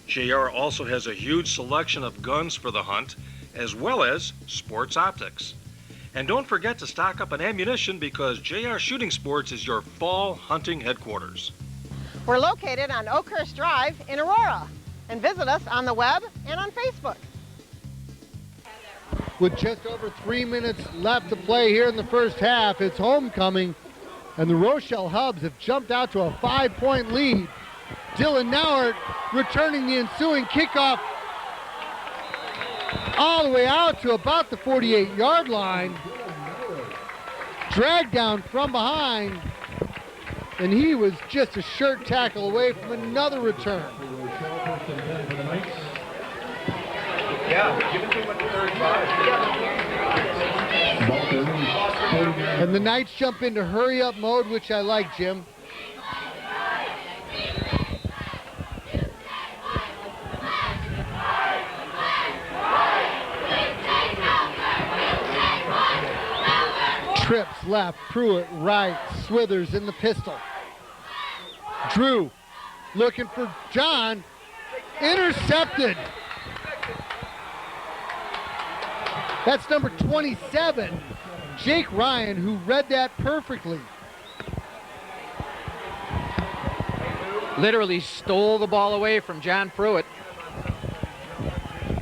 JR also has a huge selection of guns for the hunt, as well as sports optics. And don't forget to stock up on ammunition because JR Shooting Sports is your fall hunting headquarters. We're located on Oakhurst Drive in Aurora. And visit us on the web and on Facebook. With just over 3 minutes left to play here in the first half, it's homecoming, and the Rochelle Hubs have jumped out to a 5-point lead. Dylan Nauert returning the ensuing kickoff all the way out to about the 48-yard line. Dragged down from behind, and he was just a shirt tackle away from another return. And the Knights jump into hurry-up mode, which I like, Jim. Trips left, Pruitt right, Swithers in the pistol. Drew looking for John, intercepted. That's number 27, Jake Ryan, who read that perfectly. Literally stole the ball away from John Pruitt.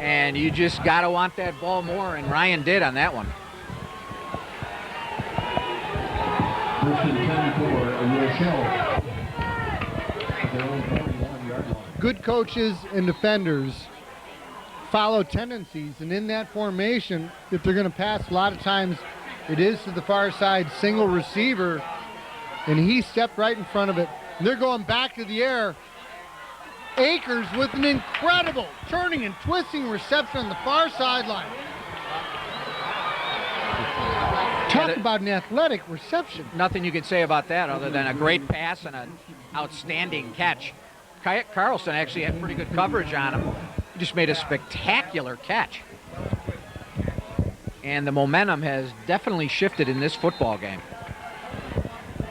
And you just got to want that ball more, and Ryan did on that one. First and 10 for Rochelle. Their own 41-yard line. Good coaches and defenders follow tendencies, and in that formation, if they're going to pass, a lot of times it is to the far side single receiver, and he stepped right in front of it. And they're going back to the air. Akers with an incredible turning and twisting reception on the far sideline. Talk about an athletic reception. Nothing you can say about that other than a great pass and an outstanding catch. Carlson actually had pretty good coverage on him. He just made a spectacular catch. And the momentum has definitely shifted in this football game.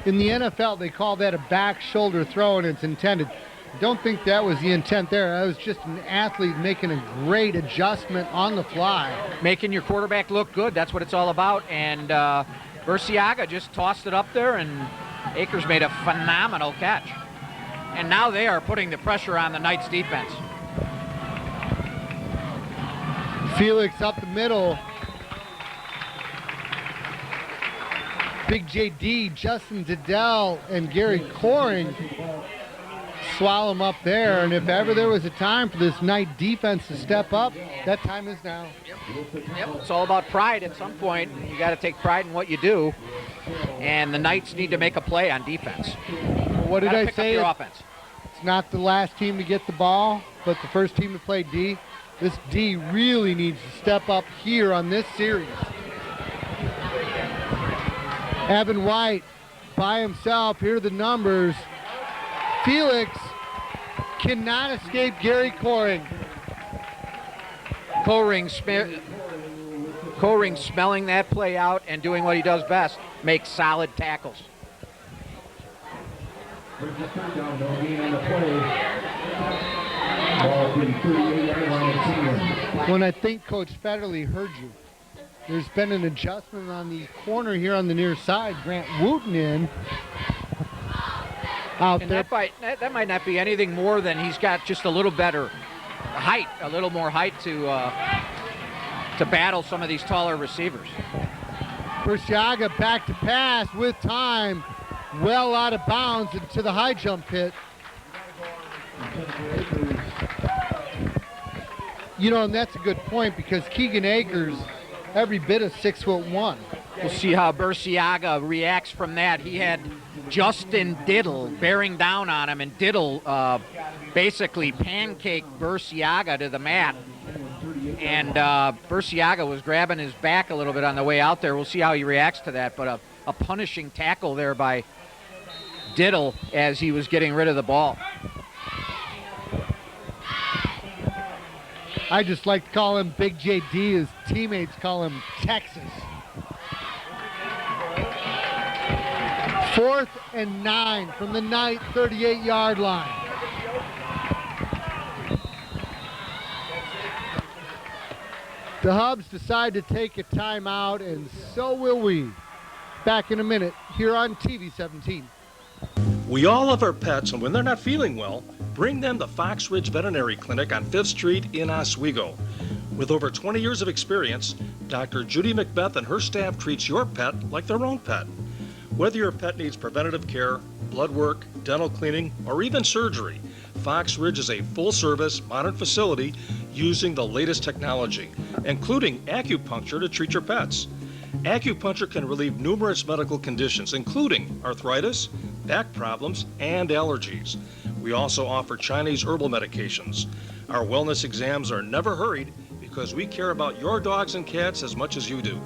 In the NFL, they call that a back shoulder throw, and it's intended. Don't think that was the intent there. That was just an athlete making a great adjustment on the fly. Making your quarterback look good, that's what it's all about. And Burciaga just tossed it up there, and Akers made a phenomenal catch. And now they are putting the pressure on the Knights defense. Felix up the middle. Big JD, Justin Diddell, and Gary Coring swallow him up there. And if ever there was a time for this Knight defense to step up, that time is now. Yep, it's all about pride at some point. You got to take pride in what you do. And the Knights need to make a play on defense. What did I say? Your offense. It's not the last team to get the ball, but the first team to play D. This D really needs to step up here on this series. Evan White by himself. Here are the numbers. Felix cannot escape Gary Coring. Coring smelling that play out and doing what he does best, make solid tackles. When I think Coach Federley heard you. There's been an adjustment on the corner here on the near side. Grant Wooten in. Out And there. that might not be anything more than he's got just a little better height, a little more height to battle some of these taller receivers. Bursiaga back to pass with time. Well out of bounds into the high jump pit. You know, and that's a good point because Keegan Akers, every bit of 6'1". We'll see how Bursiaga reacts from that. He had Justin Diddle bearing down on him, and Diddle basically pancaked Bursiaga to the mat. And Bursiaga was grabbing his back a little bit on the way out there. We'll see how he reacts to that, but a punishing tackle there by Diddle as he was getting rid of the ball. I just like to call him Big JD. His teammates call him Texas. 4th and 9 from the Knight 38-yard line. The Hubs decide to take a timeout, and so will we. Back in a minute here on TV 17. We all love our pets, and when they're not feeling well, bring them to Fox Ridge Veterinary Clinic on 5th Street in Oswego. With over 20 years of experience, Dr. Judy Macbeth and her staff treats your pet like their own pet. Whether your pet needs preventative care, blood work, dental cleaning, or even surgery, Fox Ridge is a full-service, modern facility using the latest technology, including acupuncture to treat your pets. Acupuncture can relieve numerous medical conditions, including arthritis, back problems, and allergies. We also offer Chinese herbal medications. Our wellness exams are never hurried because we care about your dogs and cats as much as you do.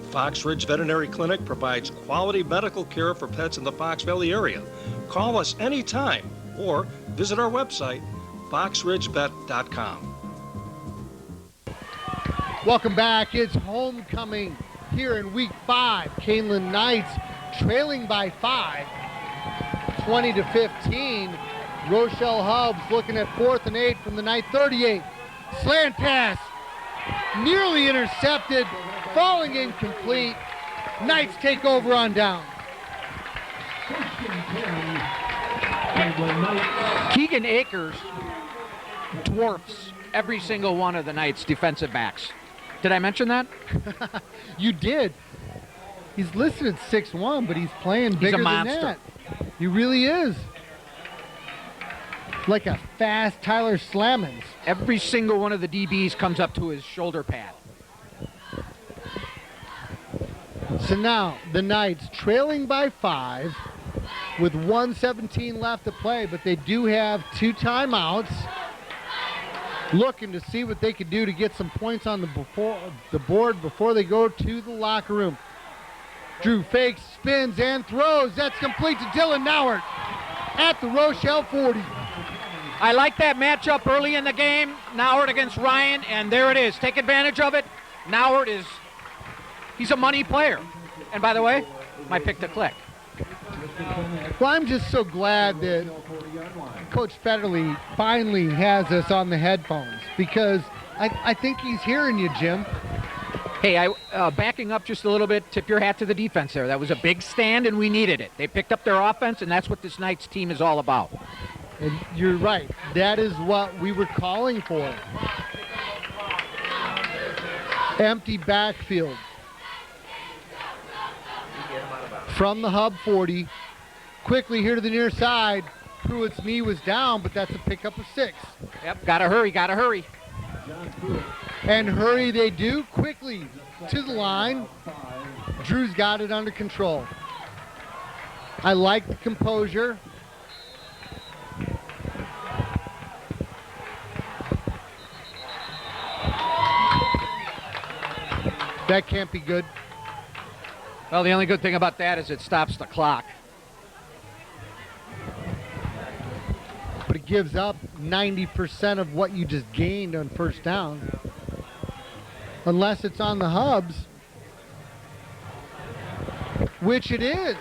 Fox Ridge Veterinary Clinic provides quality medical care for pets in the Fox Valley area. Call us anytime or visit our website, foxridgevet.com. Welcome back. It's homecoming here in week 5. Kaneland Knights trailing by 5, 20-15. Rochelle Hubs looking at 4th and 8 from the Knight 38. Slant pass, nearly intercepted, falling incomplete. Knights take over on down. Keegan Akers dwarfs every single one of the Knights' defensive backs. Did I mention that? You did. He's listed at 6'1", but he's playing bigger than that. He really is. Like a fast Tyler Slammons. Every single one of the DBs comes up to his shoulder pad. So now the Knights trailing by 5 with 1:17 left to play, but they do have 2 timeouts. Looking to see what they could do to get some points on the board before they go to the locker room. Drew fakes, spins, and throws. That's complete to Dylan Nauert at the Rochelle 40. I like that matchup early in the game. Nauert against Ryan, and there it is. Take advantage of it. Nauert he's a money player. And by the way, my pick to click. Well, I'm just so glad that Coach Federle finally has us on the headphones because I think he's hearing you, Jim. Hey, backing up just a little bit, tip your hat to the defense there. That was a big stand, and we needed it. They picked up their offense, and that's what this Knights team is all about. And you're right. That is what we were calling for. Empty backfield. From the Hub 40. Quickly here to the near side. Pruitt's knee was down, but that's a pickup of 6. Yep, gotta hurry. And hurry they do quickly to the line. Drew's got it under control. I like the composure. That can't be good. Well, the only good thing about that is it stops the clock. But it gives up 90% of what you just gained on first down. Unless it's on the Hubs, which it is.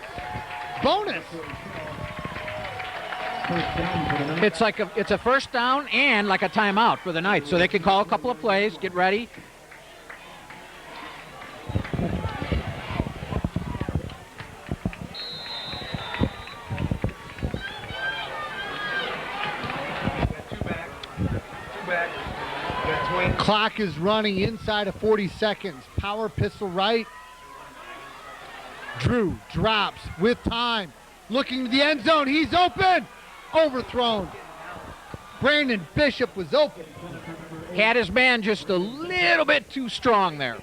Bonus. It's a first down and like a timeout for the Knights, so they can call a couple of plays, get ready. Clock is running inside of 40 seconds. Power pistol right. Drew drops with time. Looking to the end zone. He's open. Overthrown. Brandon Bishop was open. Had his man just a little bit too strong there.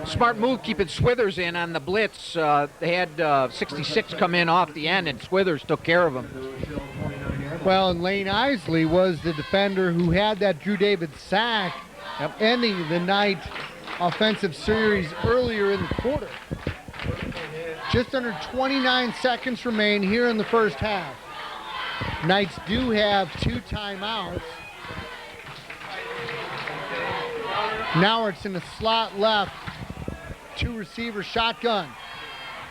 Smart move keeping Swithers in on the blitz. They had 66 come in off the end, and Swithers took care of him. Well, and Lane Isley was the defender who had that Drew David sack, ending the night offensive series earlier in the quarter. Just under 29 seconds remain here in the first half. Knights do have 2 timeouts. Now it's in the slot left. 2 receiver shotgun.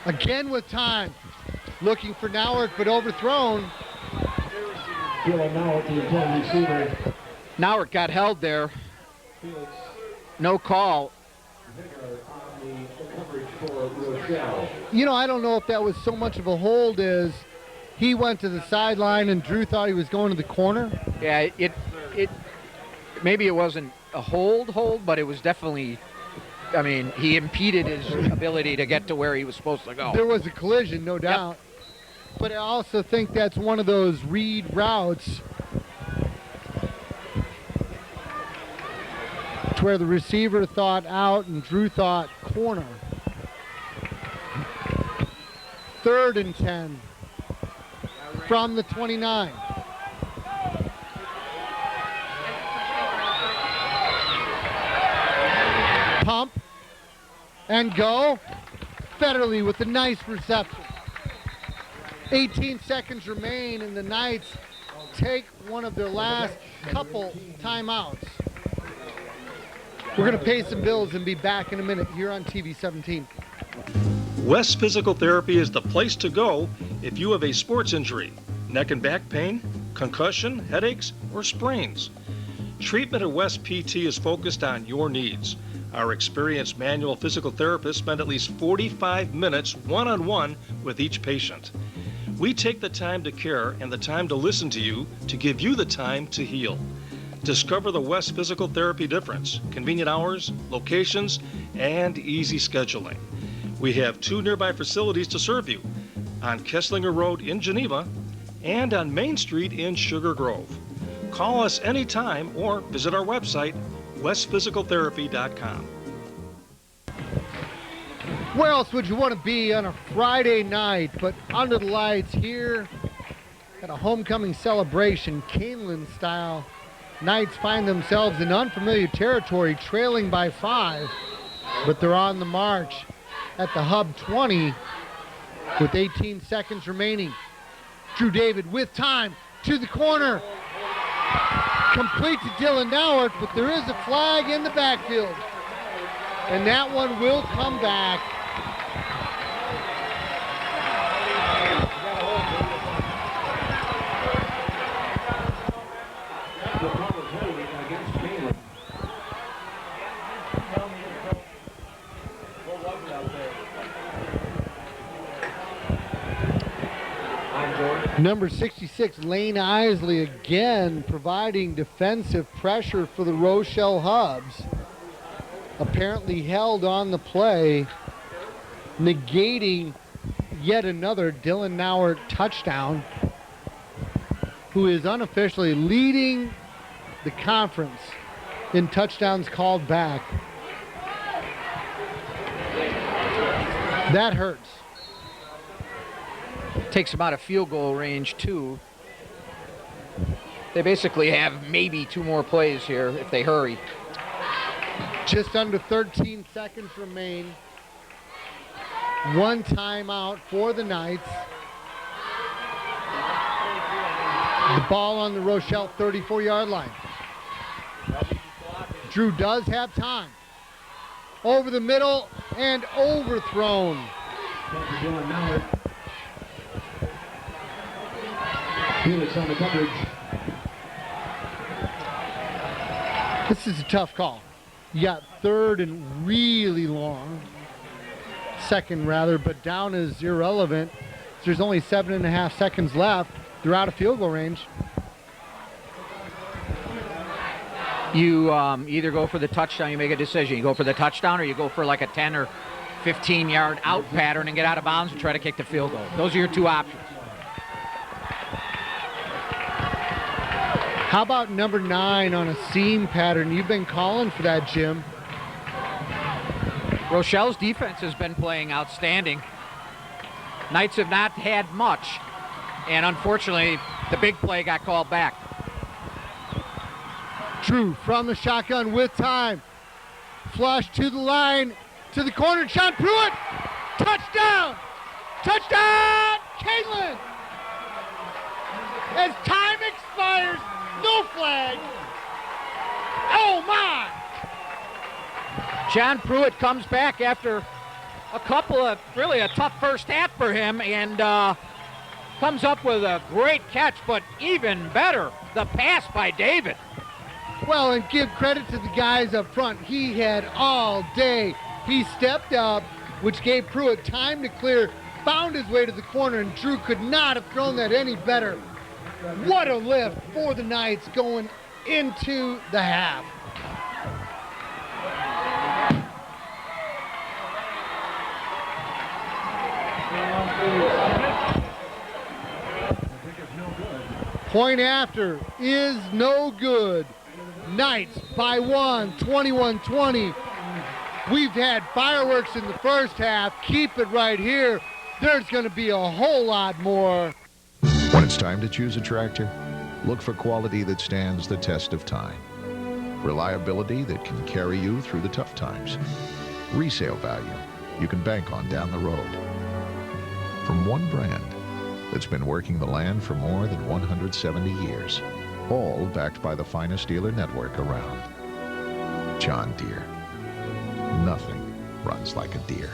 Again with time. Looking for Nauert, but overthrown. Nauert got held there. No call. You know, I don't know if that was so much of a hold as he went to the sideline and Drew thought he was going to the corner. Yeah, it maybe it wasn't a hold, but it was definitely, I mean, he impeded his ability to get to where he was supposed to go. There was a collision, no doubt. But I also think that's one of those read routes to where the receiver thought out and Drew thought corner. 3rd and 10 from the 29. Pump and go. Federley with a nice reception. 18 seconds remain and the Knights take one of their last couple timeouts. We're going to pay some bills and be back in a minute here on TV 17. West Physical Therapy is the place to go if you have a sports injury, neck and back pain, concussion, headaches, or sprains. Treatment at West PT is focused on your needs. Our experienced manual physical therapists spend at least 45 minutes one-on-one with each patient. We take the time to care and the time to listen to you to give you the time to heal. Discover the West Physical Therapy difference: convenient hours, locations, and easy scheduling. We have 2 nearby facilities to serve you, on Kesslinger Road in Geneva and on Main Street in Sugar Grove. Call us anytime or visit our website, westphysicaltherapy.com. Where else would you want to be on a Friday night but under the lights here at a homecoming celebration, Kaneland style? Knights find themselves in unfamiliar territory, trailing by 5, but they're on the march at the Hub 20 with 18 seconds remaining. Drew David with time to the corner. Complete to Dylan Nauert, but there is a flag in the backfield. And that one will come back. Number 66, Lane Isley, again providing defensive pressure for the Rochelle Hubs. Apparently held on the play, negating yet another Dylan Nauert touchdown, who is unofficially leading the conference in touchdowns called back. That hurts. Takes them out of field goal range, too. They basically have maybe 2 more plays here if they hurry. Just under 13 seconds remain. 1 timeout for the Knights. The ball on the Rochelle 34-yard line. Drew does have time. Over the middle and overthrown. Felix on the coverage. This is a tough call. You got 3rd and really long. 2nd rather, but down is irrelevant. There's only 7.5 seconds left. They're out of field goal range. You either go for the touchdown, you make a decision. You go for the touchdown, or you go for like a 10 or 15-yard out pattern and get out of bounds and try to kick the field goal. Those are your two options. How about number 9 on a seam pattern? You've been calling for that, Jim. Rochelle's defense has been playing outstanding. Knights have not had much, and unfortunately, the big play got called back. Drew from the shotgun with time. Flush to the line, to the corner. Sean Pruitt, touchdown! Touchdown, Kaneland! As time expires, no flag. Oh my! John Pruitt comes back after a couple of really a tough first half for him, and comes up with a great catch, but even better, the pass by David. Well, and give credit to the guys up front. He had all day. He stepped up, which gave Pruitt time to clear, found his way to the corner, and Drew could not have thrown that any better. What a lift for the Knights going into the half. Point after is no good. Knights by 1, 21-20. We've had fireworks in the first half. Keep it right here. There's going to be a whole lot more. When it's time to choose a tractor, look for quality that stands the test of time. Reliability that can carry you through the tough times. Resale value you can bank on down the road. From one brand that's been working the land for more than 170 years, all backed by the finest dealer network around. John Deere. Nothing runs like a deer.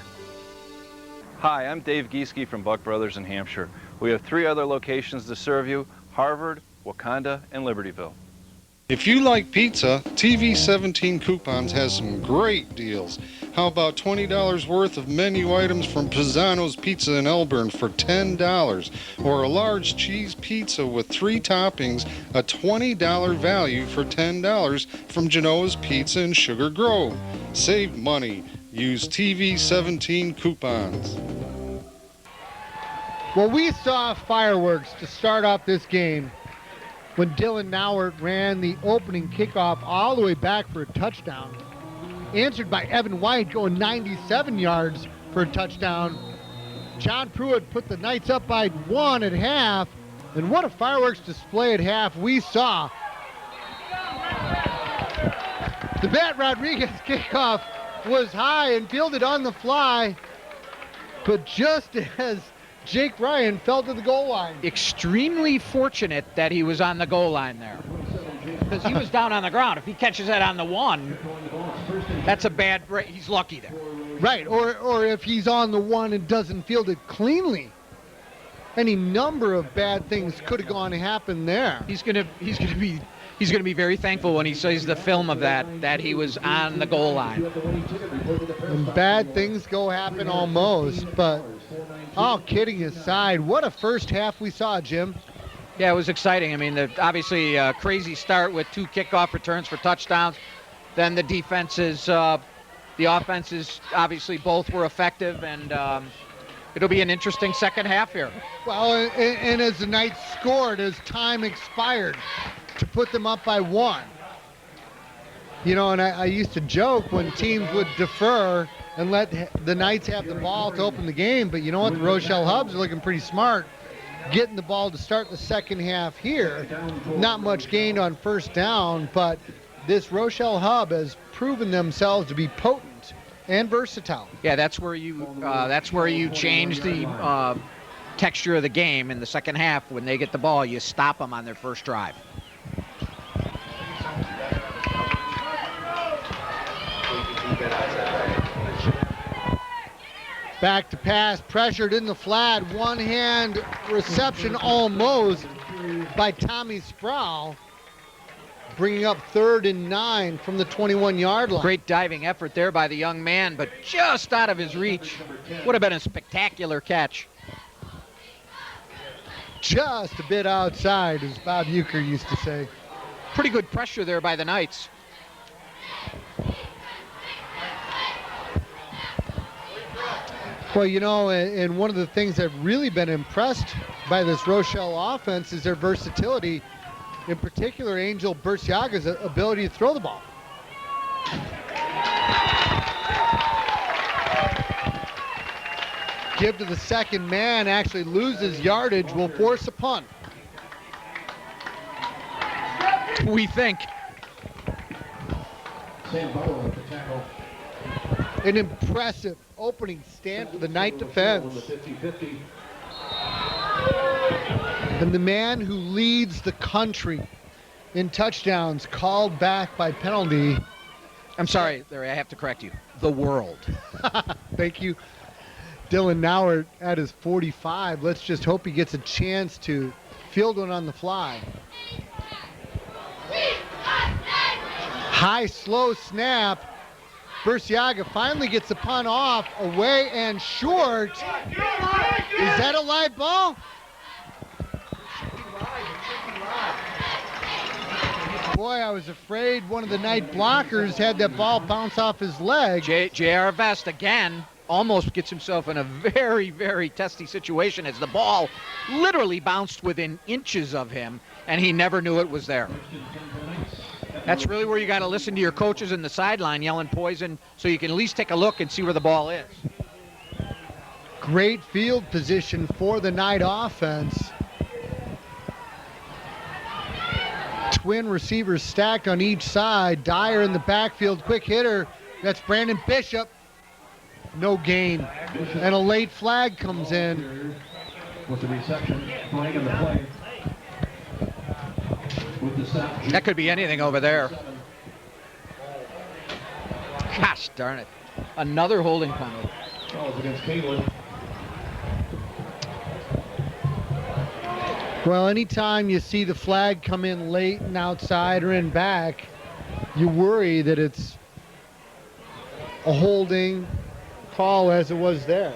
Hi, I'm Dave Gieske from Buck Brothers in Hampshire. We have 3 other locations to serve you: Harvard, Wakanda, and Libertyville. If you like pizza, TV 17 Coupons has some great deals. How about $20 worth of menu items from Pisano's Pizza in Elburn for $10, or a large cheese pizza with 3 toppings, a $20 value for $10 from Genoa's Pizza in Sugar Grove. Save money. Use TV 17 coupons. Well, we saw fireworks to start off this game when Dylan Nauert ran the opening kickoff all the way back for a touchdown. Answered by Evan White going 97 yards for a touchdown. John Pruitt put the Knights up by 1 at half. And what a fireworks display at half we saw. The Matt Rodriguez kickoff was high and fielded on the fly. But just as Jake Ryan fell to the goal line. Extremely fortunate that he was on the goal line there, because he was down on the ground. If he catches that on the 1, that's a bad break. He's lucky there. Right, or if he's on the 1 and doesn't field it cleanly. Any number of bad things could have gone to happen there. He's gonna be very thankful when he sees the film of that he was on the goal line. And bad things go happen almost, but all kidding aside, what a first half we saw, Jim. Yeah, it was exciting. I mean, obviously a crazy start with 2 kickoff returns for touchdowns. Then the defenses, the offenses, obviously both were effective, and it'll be an interesting second half here. Well, and as the Knights scored, as time expired, to put them up by 1. You know, and I used to joke when teams would defer and let the Knights have the ball to open the game, but you know what? The Rochelle Hubs are looking pretty smart, getting the ball to start the second half here. Not much gained on first down, but this Rochelle Hub has proven themselves to be potent and versatile. Yeah, that's where you change the texture of the game in the second half. When they get the ball, you stop them on their first drive. Back to pass, pressured in the flat, one-hand reception almost by Tommy Sproul, bringing up 3rd and 9 from the 21-yard line. Great diving effort there by the young man, but just out of his reach. Would have been a spectacular catch. Just a bit outside, as Bob Euchre used to say. Pretty good pressure there by the Knights. Well, you know, and one of the things I've really been impressed by this Rochelle offense is their versatility. In particular, Angel Burciaga's ability to throw the ball. Give to the second man, actually loses yardage, will force a punt. We think. An impressive opening stand for the Knight defense. And the man who leads the country in touchdowns called back by penalty. I'm sorry, Larry, I have to correct you. The world. Thank you. Dylan Nauert at his 45. Let's just hope he gets a chance to field one on the fly. High, slow snap. Burciaga finally gets the punt off, away and short. Is that a live ball? Boy, I was afraid one of the Knight blockers had that ball bounce off his leg. J.R. Vest again almost gets himself in a very, very testy situation as the ball literally bounced within inches of him, and he never knew it was there. That's really where you got to listen to your coaches in the sideline yelling poison so you can at least take a look and see where the ball is. Great field position for the Knight offense. Twin receivers stacked on each side. Dyer in the backfield, quick hitter. That's Brandon Bishop. No gain. And a late flag comes in. With the reception, flag in the play. That could be anything over there. Gosh darn it. Another holding penalty. Calls against Kaneland. Well, anytime you see the flag come in late and outside or in back, you worry that it's a holding call as it was there.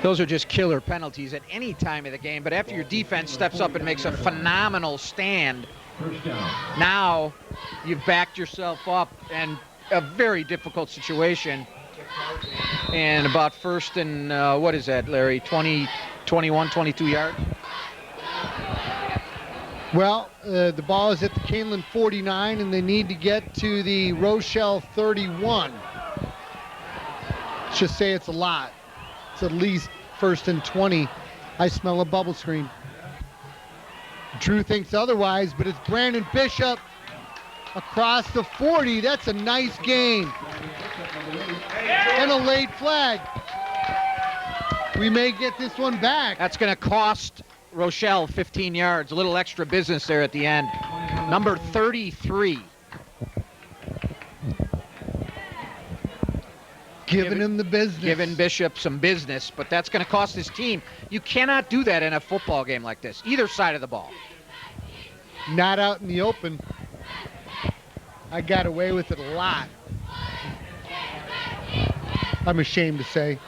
Those are just killer penalties at any time of the game, but after your defense steps up and makes a phenomenal stand, now you've backed yourself up in a very difficult situation. And about first and, what is that, Larry, 20, 21, 22 yards? Well, the ball is at the Kaneland 49, and they need to get to the Rochelle 31. Let's just say it's a lot. It's at least first and 20. I smell a bubble screen. Drew thinks otherwise, but it's Brandon Bishop across the 40. That's a nice gain. And a late flag. We may get this one back. That's going to cost Rochelle 15 yards. A little extra business there at the end. Number 33. Giving him the business. Giving Bishop some business, but that's going to cost his team. You cannot do that in a football game like this, either side of the ball. Not out in the open. I got away with it a lot. I'm ashamed to say.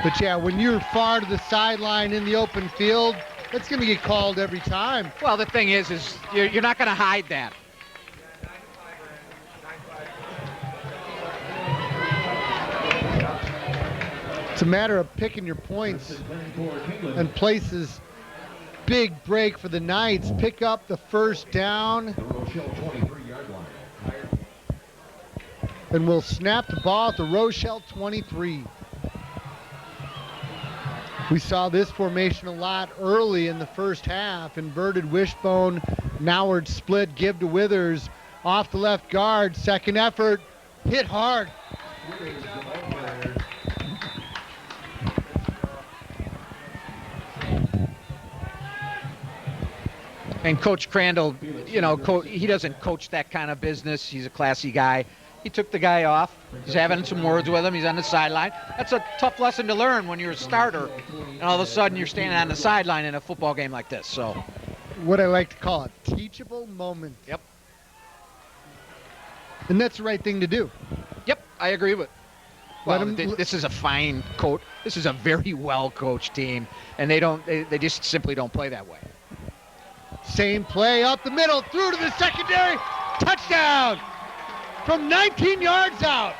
But yeah, when you're far to the sideline in the open field, that's going to get called every time. Well, the thing is you're not going to hide that. It's a matter of picking your points and places. Big break for the Knights. Pick up the first down. And we'll snap the ball at the Rochelle 23. We saw this formation a lot early in the first half. Inverted wishbone, Nauert split, give to Withers. Off the left guard, second effort, hit hard. And Coach Crandall, you know, he doesn't coach that kind of business. He's a classy guy. He took the guy off. He's having some words with him. He's on the sideline. That's a tough lesson to learn when you're a starter, and all of a sudden you're standing on the sideline in a football game like this. So, what I like to call a teachable moment. Yep. And that's the right thing to do. Yep, I agree with. Well, this is a fine coach. This is a very well coached team, and they just simply don't play that way. Same play up the middle, through to the secondary, touchdown! from 19 yards out.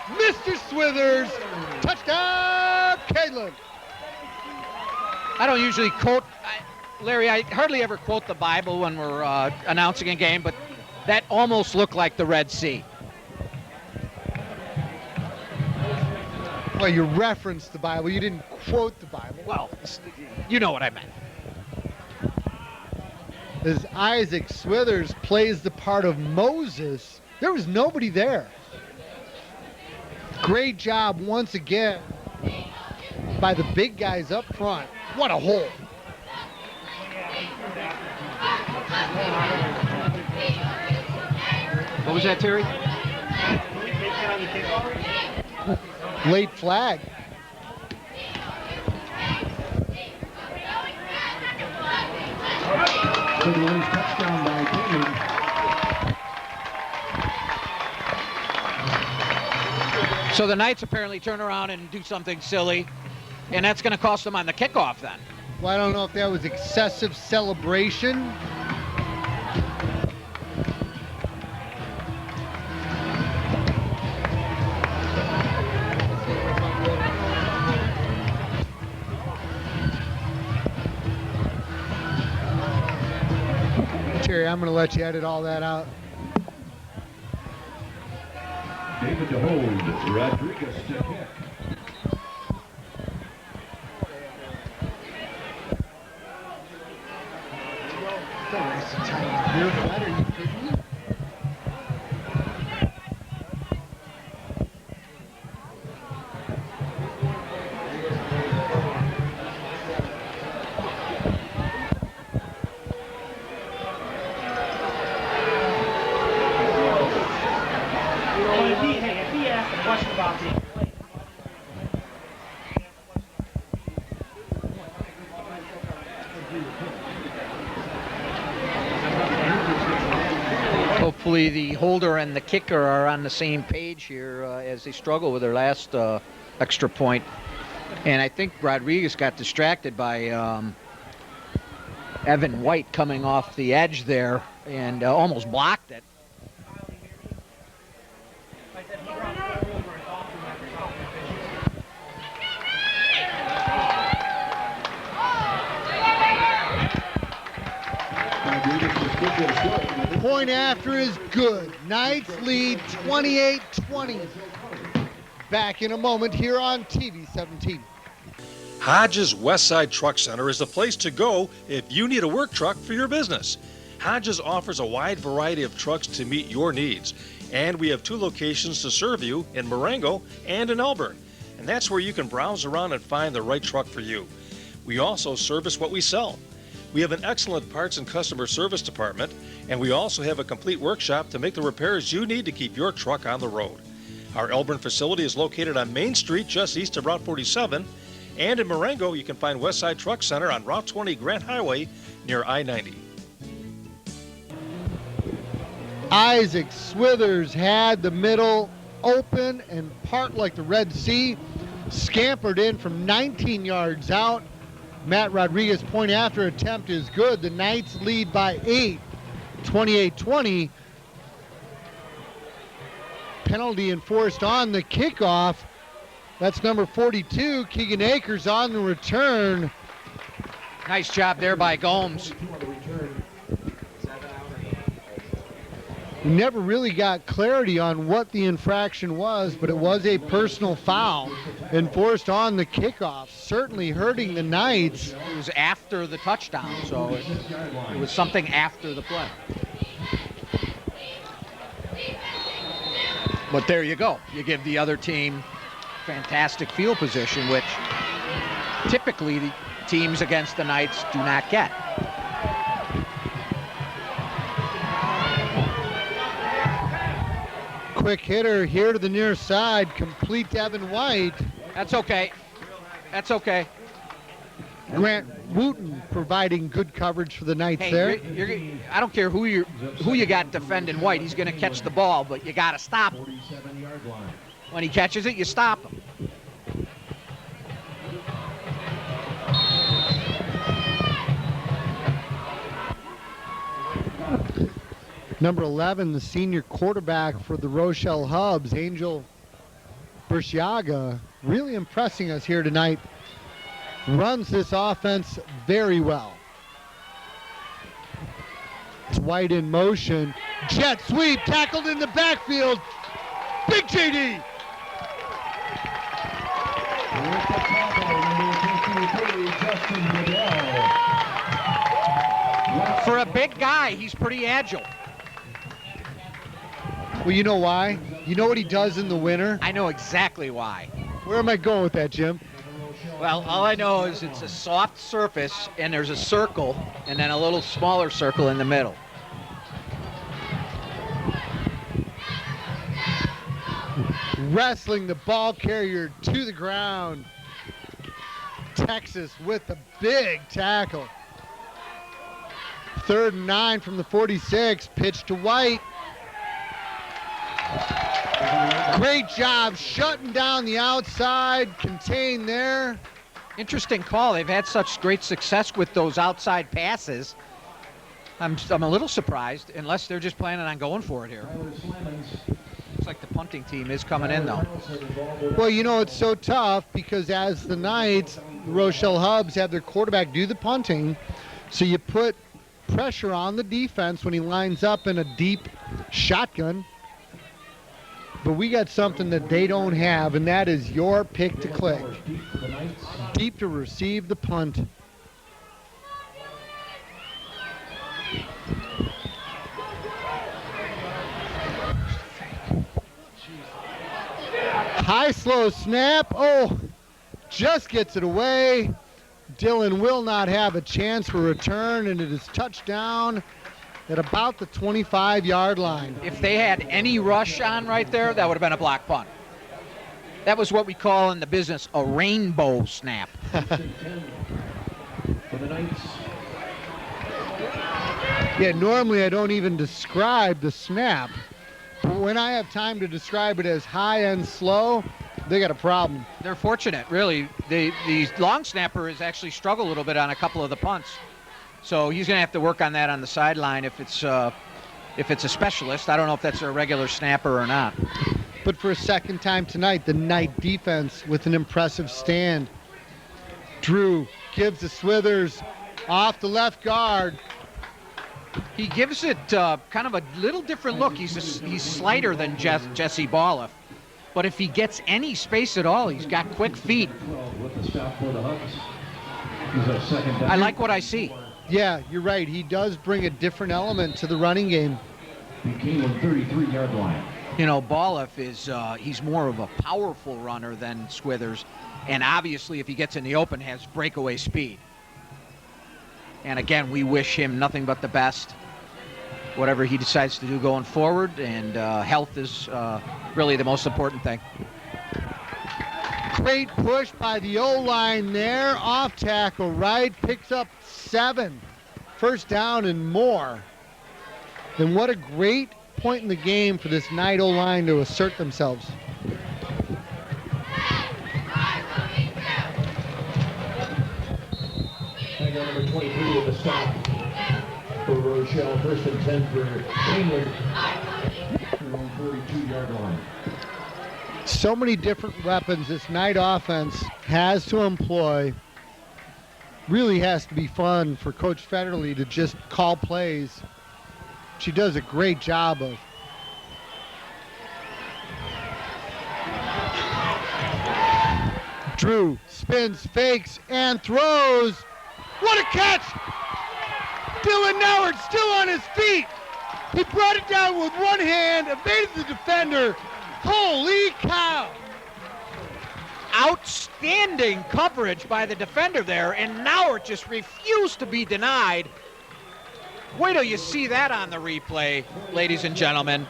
Mr. Swithers, touchdown, Kaneland. I don't usually quote, Larry, I hardly ever quote the Bible when we're announcing a game, but that almost looked like the Red Sea. Well, you referenced the Bible. You didn't quote the Bible. Well, you know what I meant. As Isaac Swithers plays the part of Moses, there was nobody there. Great job once again by the big guys up front. What a hole. What was that, Terry? Late flag. Touchdown by Kaneland. So the Knights apparently turn around and do something silly, and that's going to cost them on the kickoff then. Well, I don't know if that was excessive celebration. Terry, I'm going to let you edit all that out. David to hold, Rodriguez to kick. You're better, you kidding me? If he asked a question about the Hopefully the holder and the kicker are on the same page here as they struggle with their last extra point. And I think Rodriguez got distracted by Evan White coming off the edge there and almost blocked it. Point after is good. Knights lead 28-20. Back in a moment here on TV 17. Hodges Westside Truck Center is the place to go if you need a work truck for your business. Hodges offers a wide variety of trucks to meet your needs, and we have 2 locations to serve you in Marengo and in Elburn, and that's where you can browse around and find the right truck for you. We also service what we sell. We have an excellent parts and customer service department, and we also have a complete workshop to make the repairs you need to keep your truck on the road. Our Elburn facility is located on Main Street just east of Route 47, and in Marengo you can find Westside Truck Center on Route 20 Grant Highway near I-90. Isaac Swithers had the middle open and part like the Red Sea, scampered in from 19 yards out. Matt Rodriguez point after attempt is good. The Knights lead by 8, 28-20. Penalty enforced on the kickoff. That's number 42, Keegan Akers on the return. Nice job there by Gomes. We never really got clarity on what the infraction was, but it was a personal foul enforced on the kickoff, certainly hurting the Knights. It was after the touchdown, so it was something after the play. But there you go. You give the other team fantastic field position, which typically the teams against the Knights do not get. Quick hitter here to the near side, complete to Evan White. That's okay. That's okay. Grant Wooten providing good coverage for the Knights there. I don't care who you got defending White. He's going to catch the ball, but you got to stop him. When he catches it, you stop him. Number 11, the senior quarterback for the Rochelle Hubs, Angel Berciaga, really impressing us here tonight. Runs this offense very well. It's White in motion. Jet sweep, tackled in the backfield. Big JD. For a big guy, he's pretty agile. Well, you know why? You know what he does in the winter? I know exactly why. Where am I going with that, Jim? Well, all I know is it's a soft surface, and there's a circle, and then a little smaller circle in the middle. Wrestling the ball carrier to the ground. Texas with a big tackle. 3rd and 9 from the 46. Pitch to White. Great job shutting down the outside. Contained there. Interesting call. They've had such great success with those outside passes. I'm a little surprised, unless they're just planning on going for it here. Looks like the punting team is coming in, though. Well, you know, it's so tough because as the Knights, the Rochelle Hubs have their quarterback do the punting, so you put pressure on the defense when he lines up in a deep shotgun. But we got something that they don't have, and that is your pick to click. Deep to receive the punt. High, slow snap. Oh, just gets it away. Dylan will not have a chance for return, and it is touchdown at about the 25-yard line. If they had any rush on right there, that would have been a block punt. That was what we call in the business a rainbow snap. Yeah, normally I don't even describe the snap. But when I have time to describe it as high and slow, they got a problem. They're fortunate, really. The long snapper has actually struggled a little bit on a couple of the punts. So he's going to have to work on that on the sideline if it's a specialist. I don't know if that's a regular snapper or not. But for a second time tonight, the Knight defense with an impressive stand. Drew gives to Swithers off the left guard. He gives it kind of a little different look. He's slighter than Jesse Balliff. But if he gets any space at all, he's got quick feet. I like what I see. Yeah, you're right. He does bring a different element to the running game. Became a 33-yard line. You know, Balliff is he's more of a powerful runner than Swithers, and obviously if he gets in the open has breakaway speed. And again, we wish him nothing but the best, whatever he decides to do going forward, and health is really the most important thing. Great push by the O-line there, off tackle right, picks up 7. First down and more. And what a great point in the game for this Knight O-line to assert themselves. Hang on, number 23 with the stop for Rochelle. 1st and 10 for Kaneland. Their own 42-yard line. So many different weapons this Knight offense has to employ. Really has to be fun for Coach Federle to just call plays. She does a great job of. Drew spins, fakes, and throws. What a catch! Dylan Noward still on his feet. He brought it down with one hand, evaded the defender. Holy cow! Outstanding coverage by the defender there, and Nowert just refused to be denied. Wait till you see that on the replay, ladies and gentlemen.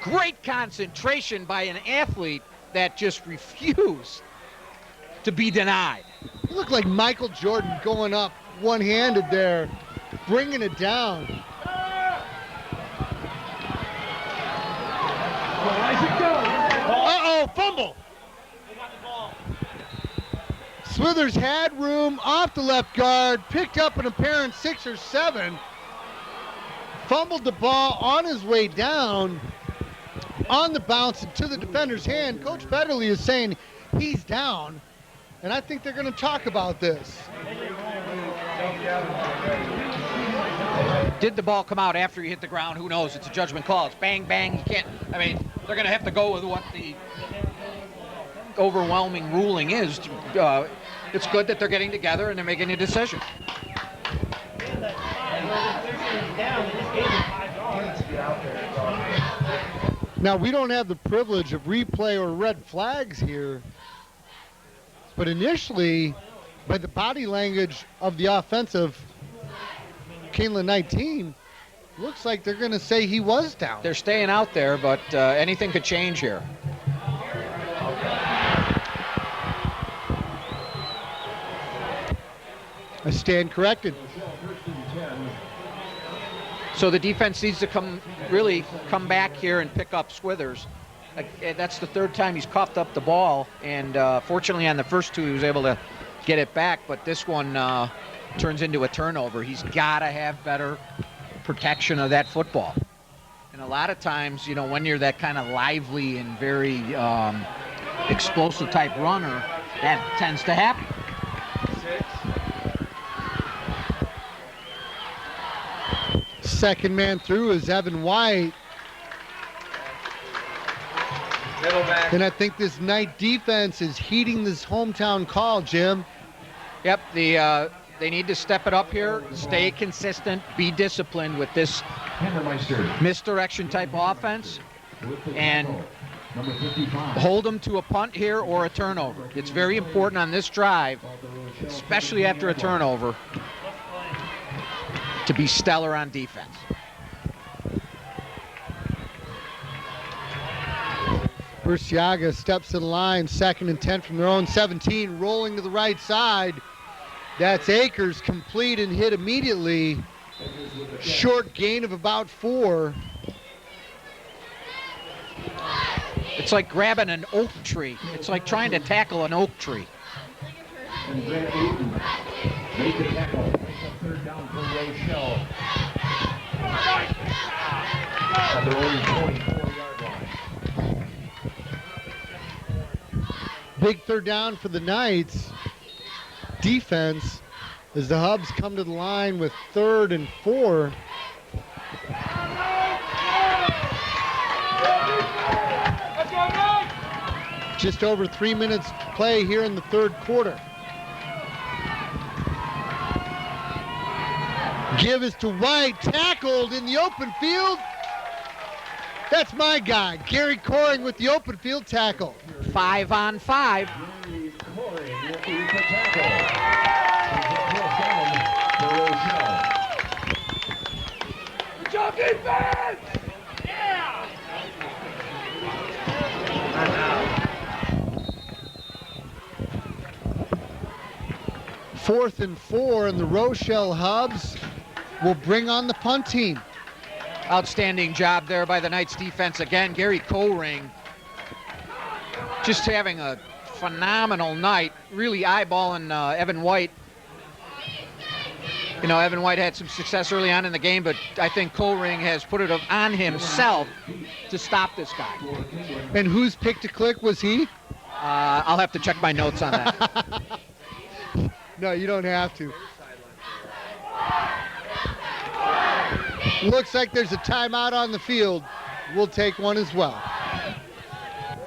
Great concentration by an athlete that just refused to be denied. It looked like Michael Jordan going up one-handed there, bringing it down. Uh-oh, fumble. Swithers had room off the left guard, picked up an apparent 6 or 7. fumbled the ball on his way down, on the bounce into the defender's hand. Coach Federley is saying he's down, and I think they're going to talk about this. Did the ball come out after he hit the ground? Who knows? It's a judgment call. It's bang, bang. You can't, I mean, they're going to have to go with what the overwhelming ruling is. It's good that they're getting together and they're making a decision. Now, we don't have the privilege of replay or red flags here, but initially, by the body language of the offensive Kaneland Knight team, looks like they're going to say he was down. They're staying out there, but anything could change here. I stand corrected. So the defense needs to really come back here and pick up Swithers. That's the third time he's coughed up the ball, and fortunately on the first two he was able to get it back, but this one turns into a turnover. He's got to have better protection of that football. And a lot of times, you know, when you're that kind of lively and very explosive type runner, that tends to happen. Second man through is Evan White. And I think this Knight defense is heeding this hometown call, Jim. Yep, they need to step it up here, stay consistent, be disciplined with this misdirection type offense, and hold them to a punt here or a turnover. It's very important on this drive, especially after a turnover, to be stellar on defense. Burciaga steps in line, 2nd and 10 from their own 17, rolling to the right side. That's Akers, complete and hit immediately. Short gain of about 4. It's like grabbing an oak tree. It's like trying to tackle an oak tree. And Grant Eaton made the tackle. Third down for Rochelle. At their own 24-yard line. Big third down for the Knights. Defense as the Hubs come to the line with 3rd and 4. Just over 3 minutes to play here in the third quarter. Give is to White, tackled in the open field. That's my guy, Gary Coring with the open field tackle. 5 on 5. Good job, defense! Yeah! 4th and 4, and the Rochelle Hubs will bring on the punt team. Outstanding job there by the Knights defense. Again, Gary Coring just having a phenomenal night, really eyeballing Evan White. You know, Evan White had some success early on in the game, but I think Coring has put it on himself to stop this guy. And whose pick to click was he? I'll have to check my notes on that. No, you don't have to. Looks like there's a timeout on the field. We'll take one as well.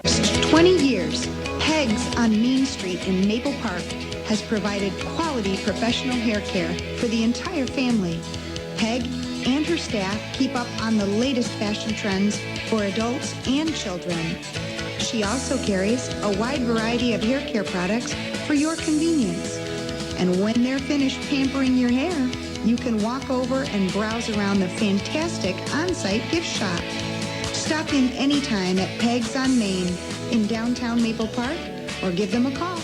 20 years, Peg's on Main Street in Maple Park has provided quality professional hair care for the entire family. Peg and her staff keep up on the latest fashion trends for adults and children. She also carries a wide variety of hair care products for your convenience. And when they're finished pampering your hair, you can walk over and browse around the fantastic on-site gift shop. Stop in anytime at Peg's on Main in downtown Maple Park or give them a call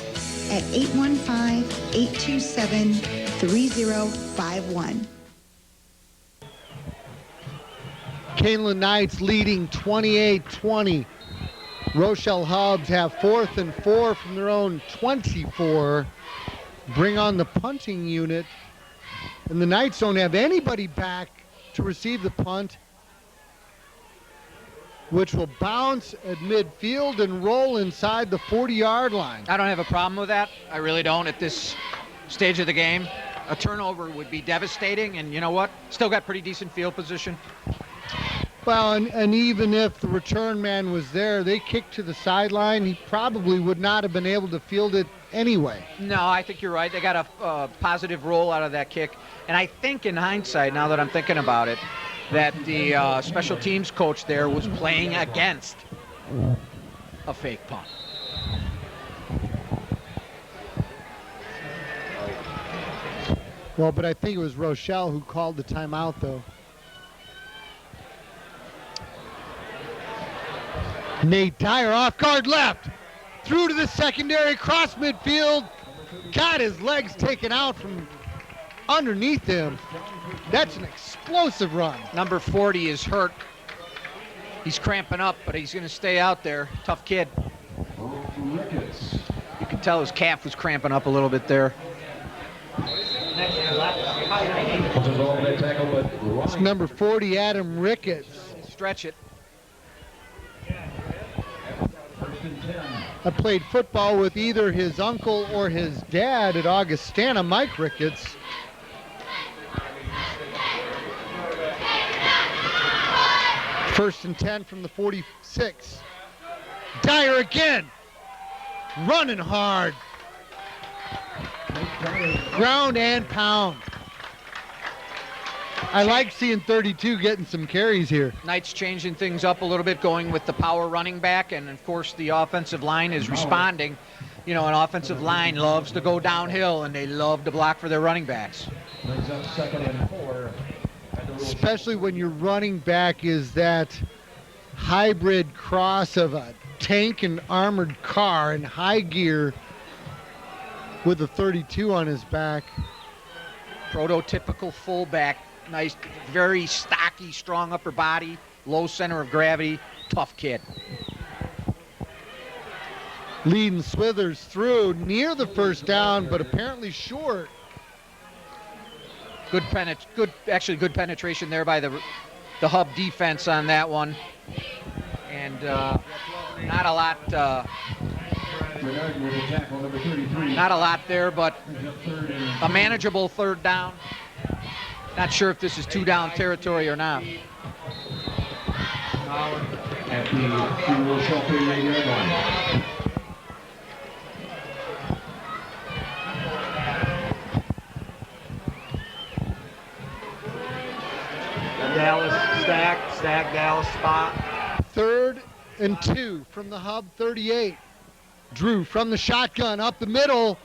at 815-827-3051. Kaneland Knights leading 28-20. Rochelle Hubs have 4th and 4 from their own 24. Bring on the punting unit. And the Knights don't have anybody back to receive the punt, which will bounce at midfield and roll inside the 40-yard line. I don't have a problem with that. I really don't at this stage of the game. A turnover would be devastating, and you know what? Still got pretty decent field position. Well, and even if the return man was there, they kicked to the sideline, he probably would not have been able to field it anyway. No, I think you're right. They got a positive roll out of that kick. And I think in hindsight, now that I'm thinking about it, that the special teams coach there was playing against a fake punt. Well, but I think it was Rochelle who called the timeout, though. Nate Dyer off guard left. Through to the secondary, cross midfield. Got his legs taken out from underneath him. That's an explosive run. Number 40 is hurt. He's cramping up, but he's going to stay out there. Tough kid. You could tell his calf was cramping up a little bit there. It's number 40, Adam Ricketts. Stretch it. I played football with either his uncle or his dad at Augustana, Mike Ricketts. First and 10 from the 46. Dyer again. Running hard. Ground and pound. I like seeing 32 getting some carries here. Knights changing things up a little bit, going with the power running back, and of course the offensive line is responding. You know, an offensive line loves to go downhill, and they love to block for their running backs. Brings up 2nd and 4. Especially when your running back is that hybrid cross of a tank and armored car in high gear with a 32 on his back. Prototypical fullback. Nice, very stocky, strong upper body, low center of gravity, tough kid. Leading Swithers through near the first down, but apparently short. Good penetration there by the Hub defense on that one, and not a lot there, but a manageable third down. Not sure if this is 2-down territory or not. At the Rochelle 38-yard line. Dallas stack Dallas spot. 3rd and 2 from the Hub 38. Drew from the shotgun up the middle.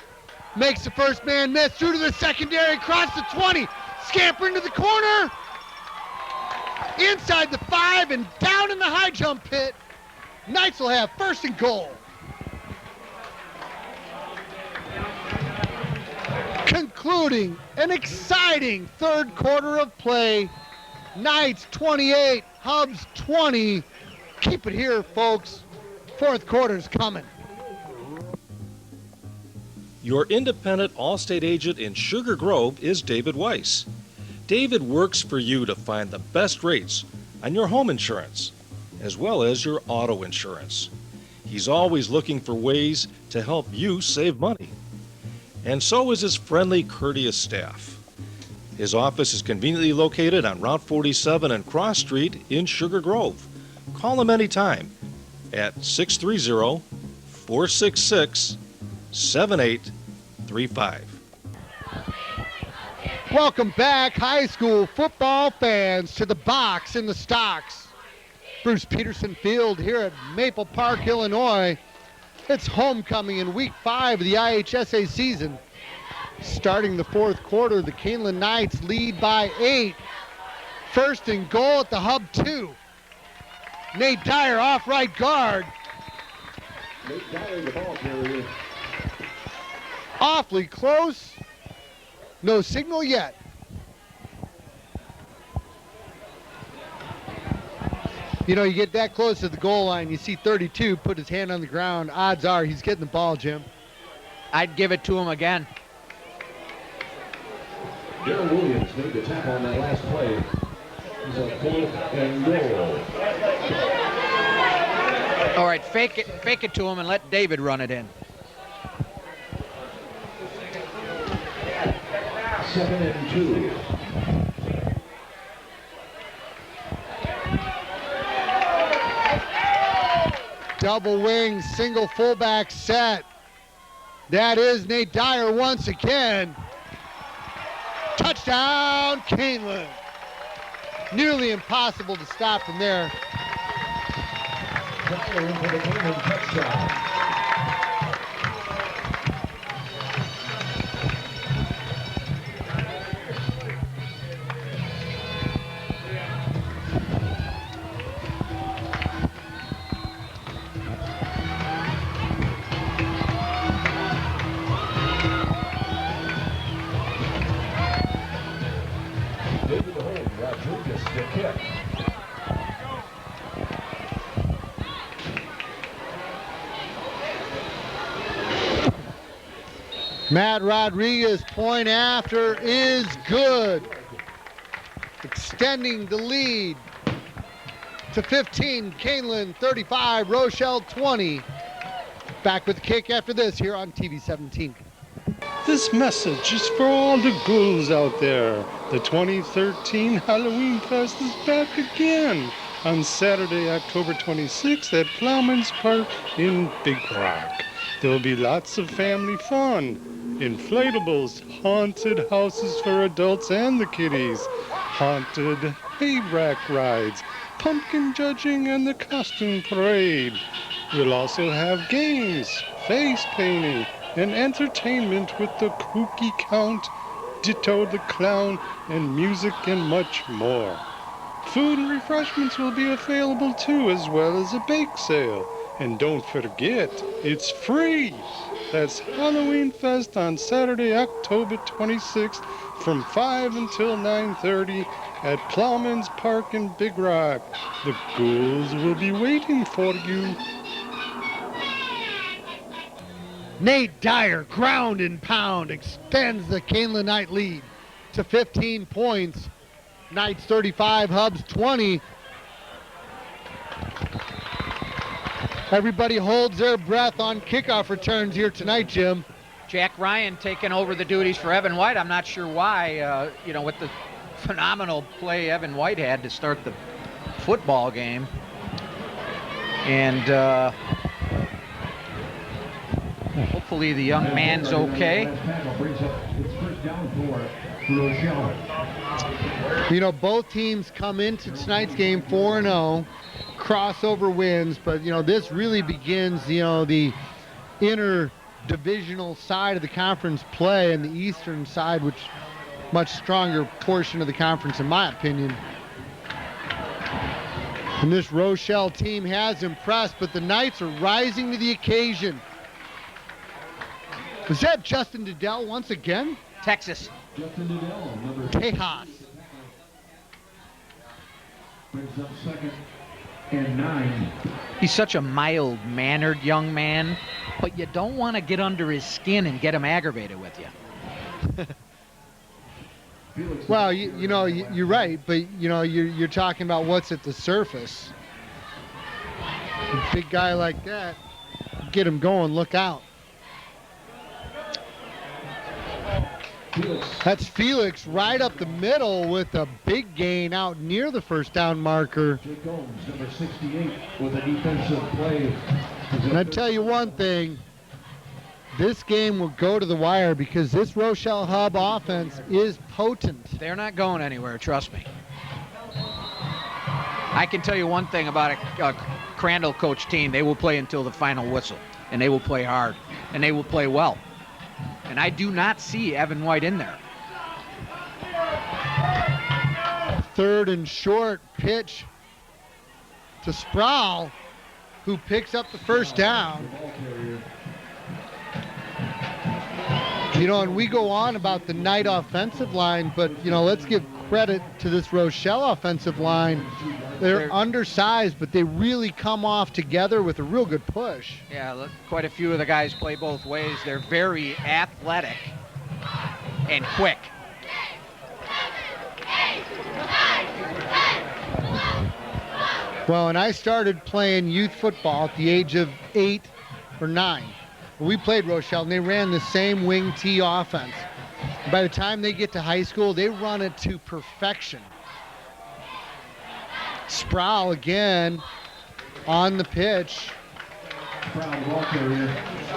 Makes the first man miss. Through to the secondary. Across the 20. Scamper into the corner. Inside the 5 and down in the high jump pit. Knights will have 1st and goal. Concluding an exciting 3rd quarter of play. Knights 28, Hubs 20. Keep it here, folks. 4th quarter's coming. Your independent Allstate agent in Sugar Grove is David Weiss. David works for you to find the best rates on your home insurance, as well as your auto insurance. He's always looking for ways to help you save money. And so is his friendly, courteous staff. His office is conveniently located on Route 47 and Cross Street in Sugar Grove. Call him anytime at 630-466-7835. Welcome back, high school football fans, to the box in the stocks. Bruce Peterson Field here at Maple Park, Illinois. It's homecoming in week 5 of the IHSA season. Starting the 4th quarter, the Kaneland Knights lead by 8. 1st and goal at the Hub 2. Nate Dyer off right guard. Nate Dyer, the ball carrier. Awfully close. No signal yet. You know, you get that close to the goal line, you see 32 put his hand on the ground. Odds are he's getting the ball, Jim. I'd give it to him again. Darren Williams made the tackle on that last play. The 4th and goal. All right, fake it to him and let David run it in. 2nd and 2. Double wing, single fullback set. That is Nate Dyer once again. Touchdown, Kaneland. Nearly impossible to stop from there. Dyer for the Kaneland touchdown. Matt Rodriguez, point after is good. Extending the lead to 15, Kaneland 35, Rochelle 20. Back with the kick after this here on TV 17. This message is for all the ghouls out there. The 2013 Halloween Fest is back again on Saturday, October 26th at Plowman's Park in Big Rock. There'll be lots of family fun. Inflatables, haunted houses for adults and the kiddies, haunted hay rack rides, pumpkin judging, and the costume parade. We'll also have games, face painting, and entertainment with the Kooky Count, Ditto the Clown, and music and much more. Food and refreshments will be available too, as well as a bake sale. And don't forget, it's free! That's Halloween Fest on Saturday, October 26th from 5 until 9:30 at Plowman's Park in Big Rock. The ghouls will be waiting for you. Nate Dyer, ground and pound, extends the Kaneland Knight lead to 15 points. Knights 35, Hubs 20. Everybody holds their breath on kickoff returns here tonight, Jim. Jack Ryan taking over the duties for Evan White. I'm not sure why, with the phenomenal play Evan White had to start the football game. And hopefully the young man's okay. Both teams come into tonight's game 4-0. Crossover wins, but this really begins the interdivisional side of the conference play, and the eastern side, which much stronger portion of the conference in my opinion. And this Rochelle team has impressed, but the Knights are rising to the occasion. Was that Justin Diddell once again? Texas. Justin Diddell, number Tejas. brings up 2nd and 9. He's such a mild-mannered young man, but you don't want to get under his skin and get him aggravated with you. Well, you're right, but you're talking about what's at the surface. A big guy like that, get him going, look out. That's Felix right up the middle with a big gain out near the first down marker. Jake Gomes, number 68, with a defensive play. And I tell you one thing, this game will go to the wire because this Rochelle Hub offense is potent. They're not going anywhere, trust me. I can tell you one thing about a Crandall coach team. They will play until the final whistle, and they will play hard, and they will play well. And I do not see Evan White in there. 3rd and short pitch to Sproul, who picks up the first down. And we go on about the Knight offensive line, but, let's give credit to this Rochelle offensive line. They're undersized, but they really come off together with a real good push. Yeah, look, quite a few of the guys play both ways. They're very athletic and quick. Well, and I started playing youth football at the age of 8 or 9. We played Rochelle, and they ran the same wing T offense. By the time they get to high school, they run it to perfection. Sproul again on the pitch.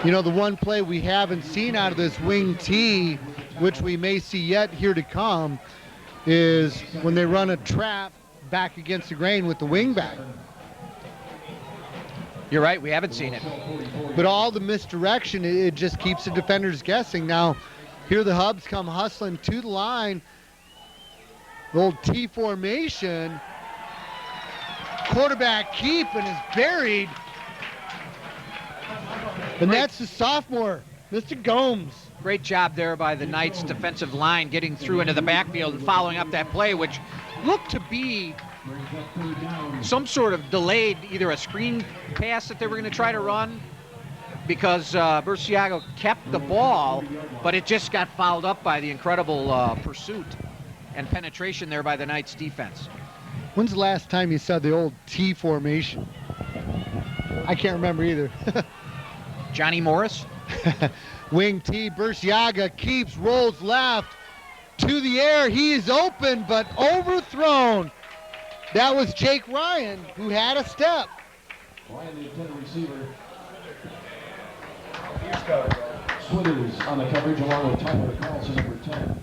You know, the one play we haven't seen out of this wing T, which we may see yet here to come, is when they run a trap back against the grain with the wing back. You're right, we haven't seen it. But all the misdirection, it just keeps the defenders guessing. Now, here the Hubs come hustling to the line. The old T formation. Quarterback keep and is buried. And that's the sophomore, Mr. Gomes. Great job there by the Knights defensive line getting through into the backfield and following up that play, which looked to be some sort of delayed, either a screen pass that they were going to try to run because Burciago kept the ball, but it just got fouled up by the incredible pursuit and penetration there by the Knights defense. When's the last time you saw the old T formation? I can't remember either. Johnny Morris. Wing T, Burciaga keeps, rolls left to the air. He is open, but overthrown. That was Jake Ryan, who had a step. Ryan, the intended receiver. Swithers on the coverage along with Tyler Carlson, number 10.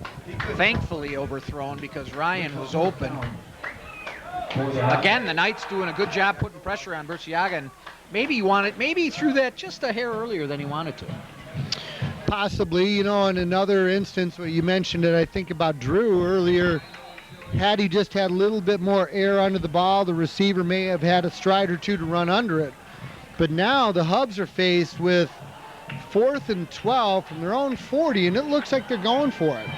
Thankfully overthrown because Ryan was open. Again, the Knights doing a good job putting pressure on Burciaga, and maybe he threw that just a hair earlier than he wanted to. Possibly, you know, in another instance, where you mentioned it, I think about Drew earlier. Had he just had a little bit more air under the ball, the receiver may have had a stride or two to run under it. But now the Hubs are faced with 4th and 12 from their own 40, and it looks like they're going for it.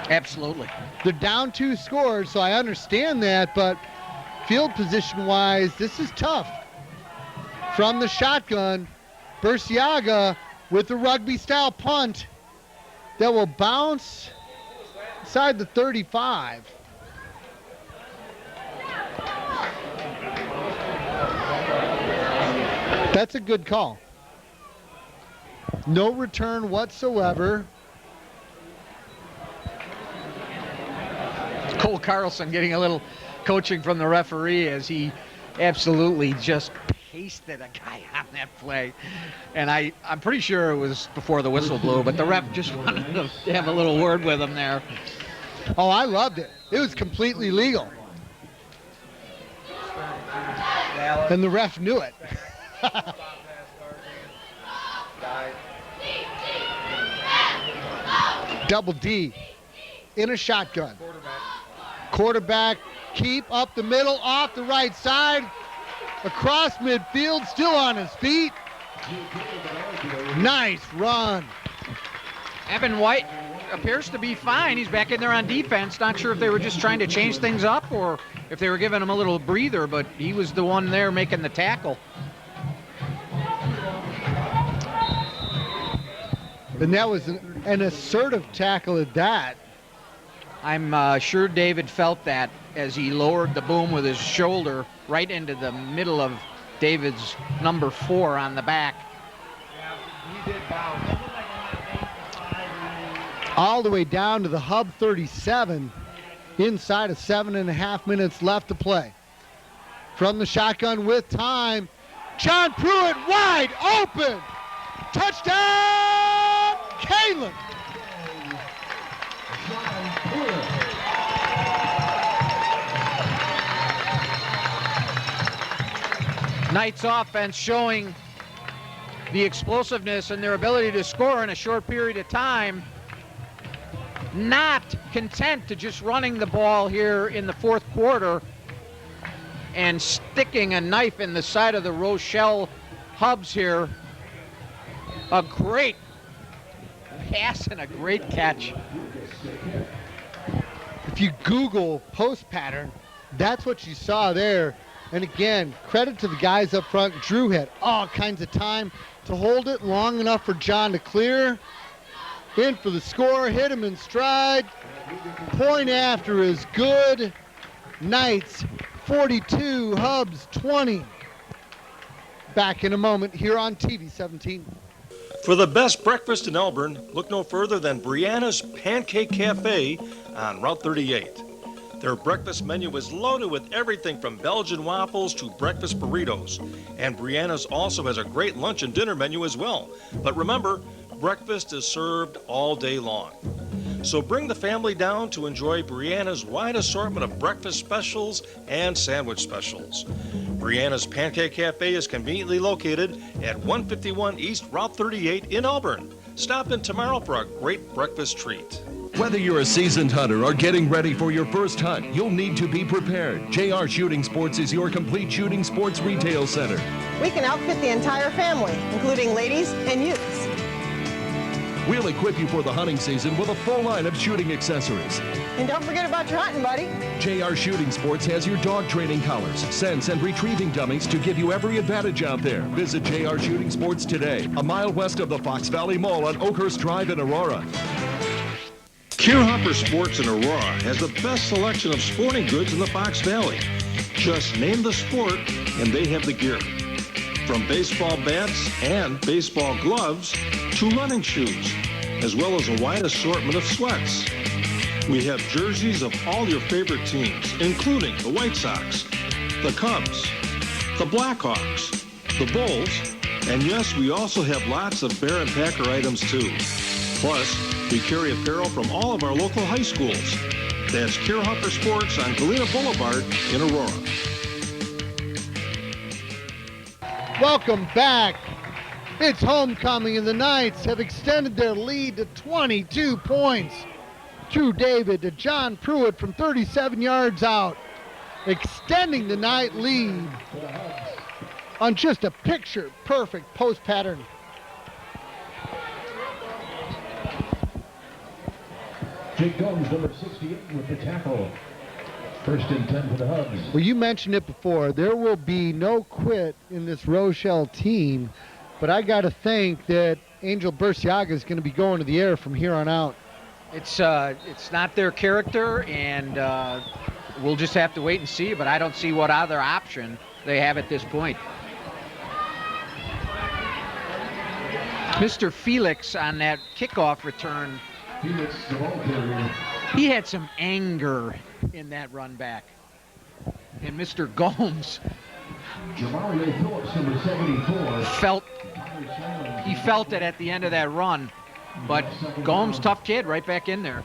Absolutely. They're down 2 scores, so I understand that, but field position-wise, this is tough. From the shotgun, Burciaga with the rugby-style punt that will bounce inside the 35. That's a good call. No return whatsoever. Cole Carlson getting a little coaching from the referee as he absolutely just pasted a guy on that play. And I'm pretty sure it was before the whistle blew, but the ref just wanted to have a little word with him there. Oh, I loved it. It was completely legal. And the ref knew it. Double D in a shotgun. Quarterback keep up the middle, off the right side, across midfield, still on his feet. Nice run. Evan White appears to be fine. He's back in there on defense. Not sure if they were just trying to change things up or if they were giving him a little breather, but he was the one there making the tackle. And that was an assertive tackle at that. I'm sure David felt that as he lowered the boom with his shoulder right into the middle of David's number 4 on the back. Yeah, he did bounce. All the way down to the Hub 37, inside of 7.5 minutes left to play. From the shotgun with time, John Pruitt wide open. Touchdown, Kaneland. Knights offense showing the explosiveness and their ability to score in a short period of time. Not content to just running the ball here in the 4th quarter and sticking a knife in the side of the Rochelle Hubs here. A great pass and a great catch. If you Google post pattern, that's what you saw there. And again, credit to the guys up front. Drew had all kinds of time to hold it long enough for John to clear. In for the score, hit him in stride. Point after is good. Knights 42, Hubs 20. Back in a moment here on TV 17. For the best breakfast in Elburn, look no further than Brianna's Pancake Cafe on Route 38. Their breakfast menu is loaded with everything from Belgian waffles to breakfast burritos. And Brianna's also has a great lunch and dinner menu as well. But remember, breakfast is served all day long. So bring the family down to enjoy Brianna's wide assortment of breakfast specials and sandwich specials. Brianna's Pancake Cafe is conveniently located at 151 East Route 38 in Elburn. Stop in tomorrow for a great breakfast treat. Whether you're a seasoned hunter or getting ready for your first hunt, you'll need to be prepared. JR Shooting Sports is your complete shooting sports retail center. We can outfit the entire family, including ladies and youths. We'll equip you for the hunting season with a full line of shooting accessories. And don't forget about your hunting, buddy. JR Shooting Sports has your dog training collars, scents, and retrieving dummies to give you every advantage out there. Visit JR Shooting Sports today, a mile west of the Fox Valley Mall on Oakhurst Drive in Aurora. Kierhopper Sports in Aurora has the best selection of sporting goods in the Fox Valley. Just name the sport and they have the gear. From baseball bats and baseball gloves to running shoes, as well as a wide assortment of sweats. We have jerseys of all your favorite teams, including the White Sox, the Cubs, the Blackhawks, the Bulls, and yes, we also have lots of Bear and Packer items too. Plus, we carry apparel from all of our local high schools. That's Kierhopper Sports on Galena Boulevard in Aurora. Welcome back. It's homecoming, and the Knights have extended their lead to 22 points. Drew David to John Pruitt from 37 yards out, extending the Knight lead on just a picture-perfect post pattern. Jake Gomes, number 68, with the tackle. First and 10 for the Hubs. Well, you mentioned it before. There will be no quit in this Rochelle team, but I got to think that Angel Burciaga is going to be going to the air from here on out. It's not their character, and we'll just have to wait and see, but I don't see what other option they have at this point. Mr. Felix on that kickoff return, Felix, the ball carrier. he had some anger in that run back. And Mr. Gomes Jamario Phillips, number 74. felt it at the end of that run. But Gomes, tough kid, right back in there.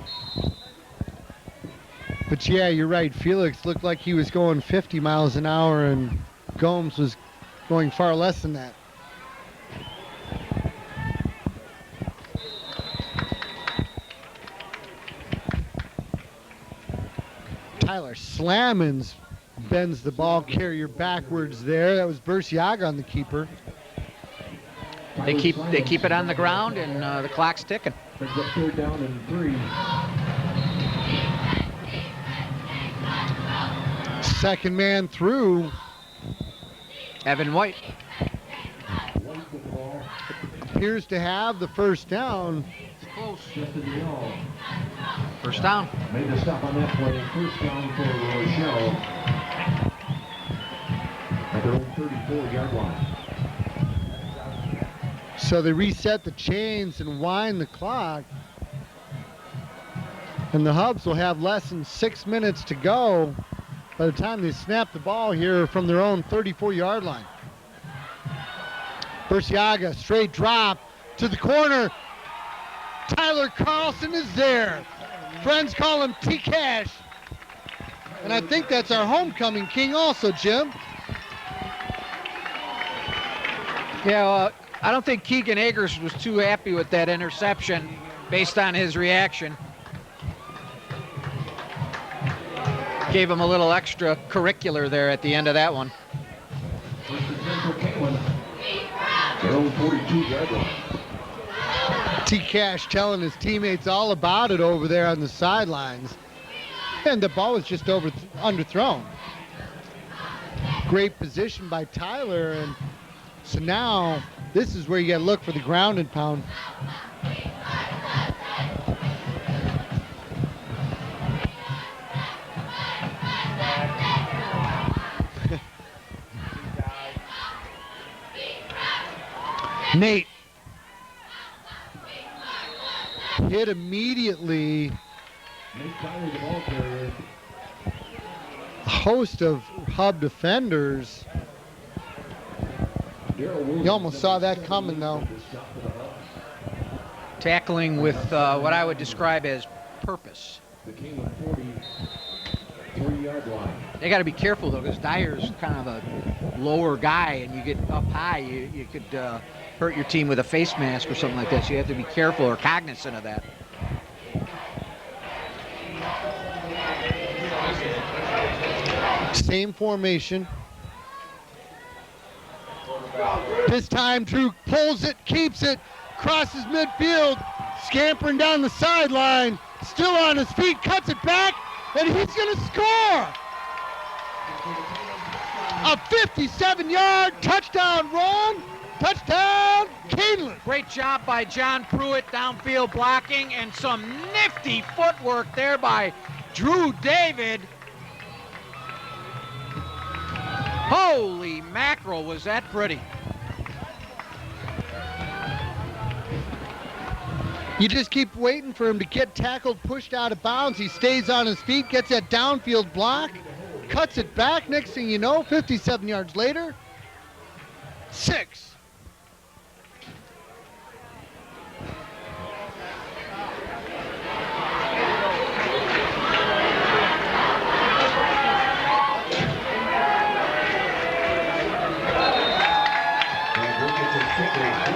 But yeah, you're right. Felix looked like he was going 50 miles an hour, and Gomes was going far less than that. Tyler Slammons bends the ball carrier backwards there. That was Burciaga on the keeper. They keep it on the ground, and the clock's ticking. Brings up third down and 3. Second man through. Evan White Appears to have the first down. It's close. Just in the all. First down. Made the stop on that play. First down for Rochelle at their own 34-yard line. So they reset the chains and wind the clock. And the Hubs will have less than 6 minutes to go by the time they snap the ball here from their own 34-yard line. Burciaga, straight drop to the corner. Tyler Carlson is there. Friends call him T-Cash. And I think that's our homecoming king also, Jim. Yeah, I don't think Keegan Agers was too happy with that interception based on his reaction. Gave him a little extra curricular there at the end of that one. First and 10 for Kaneland. Their own 42-yard line. T-Cash telling his teammates all about it over there on the sidelines. And the ball was just underthrown. Great position by Tyler, and so now this is where you got to look for the ground and pound. Nate hit immediately. A host of Hub defenders. You almost saw that coming, though. Tackling with what I would describe as purpose. They got to be careful, though, because Dyer's kind of a lower guy, and you get up high, you could hurt your team with a face mask or something like that. So you have to be careful or cognizant of that. Same formation. This time Drew pulls it, keeps it, crosses midfield, scampering down the sideline, still on his feet, cuts it back, and he's going to score! A 57-yard touchdown run! Touchdown, Kaneland! Great job by John Pruitt, downfield blocking, and some nifty footwork there by Drew David. Holy mackerel, was that pretty. You just keep waiting for him to get tackled, pushed out of bounds. He stays on his feet, gets that downfield block, cuts it back. Next thing you know, 57 yards later, 6.